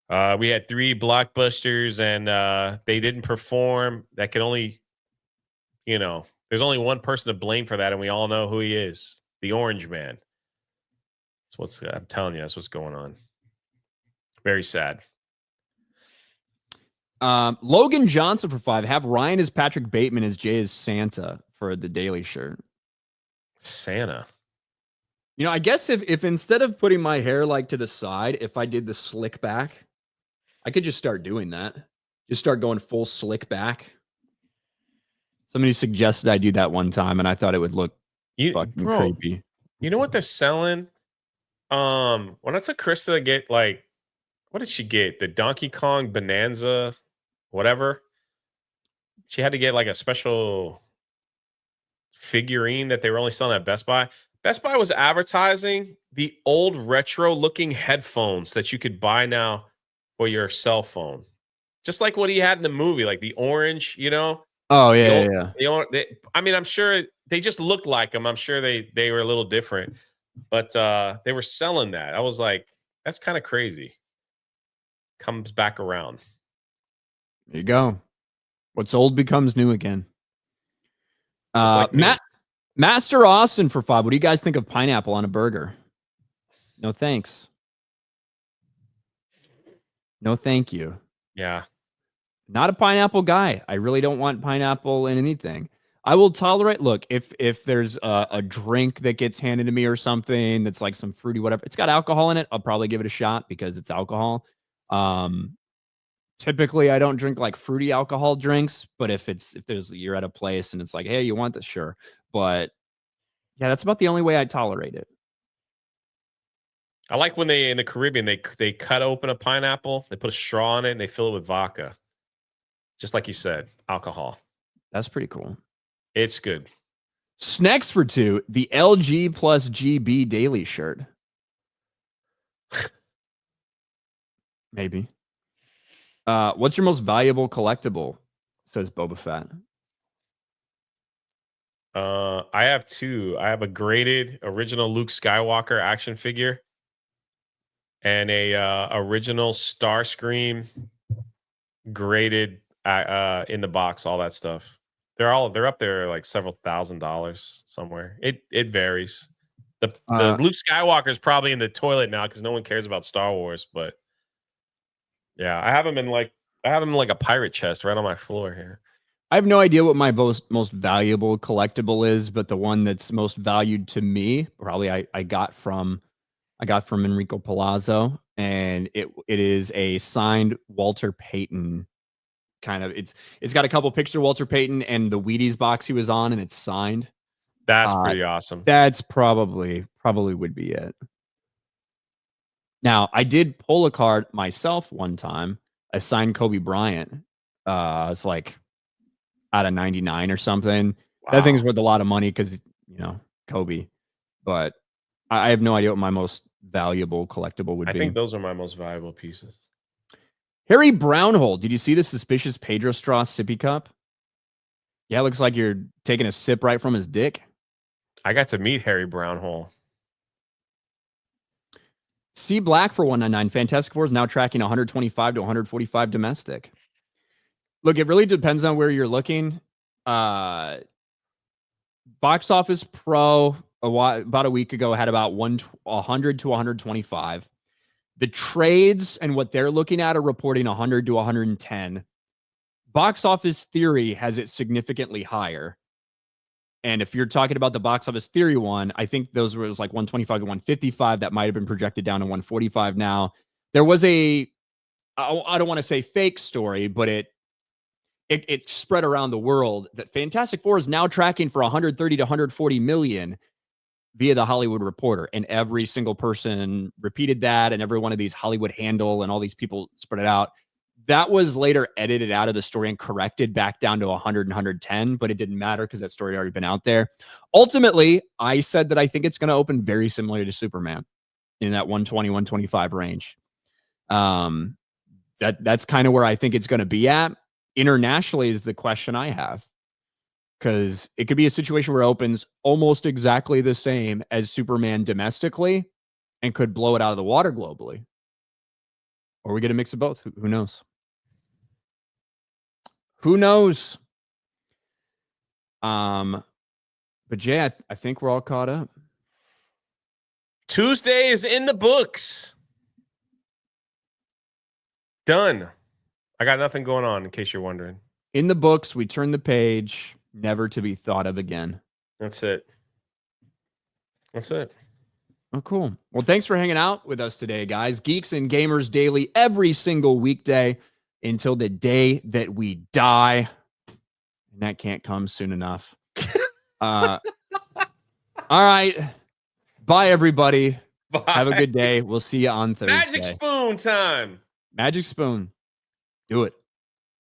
We had 3 blockbusters and they didn't perform. That can only, there's only one person to blame for that, and we all know who he is. The Orange Man. I'm telling you, that's what's going on. Very sad. Logan Johnson for 5. Have Ryan as Patrick Bateman as Jay as Santa for the Daily shirt. Santa. You know, I guess if instead of putting my hair like to the side, if I did the slick back, I could just start doing that. Just start going full slick back. Somebody suggested I do that one time, and I thought it would look fucking creepy. You know what they're selling? When I took Krista to get, like, what did she get? The Donkey Kong Bonanza, whatever. She had to get like a special figurine that they were only selling at Best Buy. Best Buy was advertising the old retro looking headphones that you could buy now for your cell phone. Just like what he had in the movie, like the orange, Oh, yeah, I mean, I'm sure they just looked like them. I'm sure they were a little different, but they were selling that. I was like, that's kind of crazy. Comes back around. There you go. What's old becomes new again. Like Master Austin for 5. What do you guys think of pineapple on a burger? No thanks. No thank you. Yeah. Not a pineapple guy. I really don't want pineapple in anything. I will tolerate, look, if there's a drink that gets handed to me or something that's like some fruity whatever, it's got alcohol in it, I'll probably give it a shot because it's alcohol. Typically I don't drink like fruity alcohol drinks, but if you're at a place and it's like, hey, you want this? Sure. But yeah, that's about the only way I tolerate it. I like when in the Caribbean, they cut open a pineapple, they put a straw in it, and they fill it with vodka. Just like you said, alcohol. That's pretty cool. It's good. Snacks for 2, the LG plus GB Daily shirt. Maybe. What's your most valuable collectible? Says Boba Fett. I have 2. I have a graded original Luke Skywalker action figure and a original Starscream graded in the box, all that stuff. They're up there like several $1,000s somewhere. It varies. The Luke Skywalker is probably in the toilet now because no one cares about Star Wars, but yeah, I have them in like a pirate chest right on my floor here. I have no idea what my most valuable collectible is, but the one that's most valued to me, probably I got from Enrico Palazzo, and it is a signed Walter Payton kind of. It's got a couple pictures of Walter Payton and the Wheaties box he was on, and it's signed. That's pretty awesome. That's probably would be it. Now, I did pull a card myself one time. I signed Kobe Bryant. It's like out of 99 or something. Wow. That thing's worth a lot of money because, Kobe. But I have no idea what my most valuable collectible would be. I think those are my most valuable pieces. Harry Brownhole. Did you see the suspicious Pedro Straw sippy cup? Yeah, it looks like you're taking a sip right from his dick. I got to meet Harry Brownhole. C Black for 199. Fantastic Four is now tracking 125 to 145 domestic. Look, it really depends on where you're looking. Box Office Pro about a week ago had about 100 to 125. The trades and what they're looking at are reporting 100 to 110. Box Office Theory has it significantly higher. And if you're talking about the Box Office Theory one, I think those was like 125 to 155. That might have been projected down to 145 now. There was I don't want to say fake story, but it spread around the world that Fantastic Four is now tracking for 130 to 140 million via the Hollywood Reporter. And every single person repeated that, and every one of these Hollywood Handle and all these people spread it out. That was later edited out of the story and corrected back down to 100 and 110, but it didn't matter because that story had already been out there. Ultimately, I said that I think it's going to open very similar to Superman in that 120, 125 range. That's kind of where I think it's going to be at. Internationally is the question I have, because it could be a situation where it opens almost exactly the same as Superman domestically and could blow it out of the water globally. Or we get a mix of both. Who knows? Who knows? But Jay, I think we're all caught up. Tuesday is in the books. Done. I got nothing going on, in case you're wondering. In the books, we turn the page, never to be thought of again. That's it. That's it. Oh, cool. Well, thanks for hanging out with us today, guys. Geeks and Gamers Daily every single weekday until the day that we die. And that can't come soon enough. All right. Bye, everybody. Bye. Have a good day. We'll see you on Thursday. Magic spoon time. Magic spoon. Do it.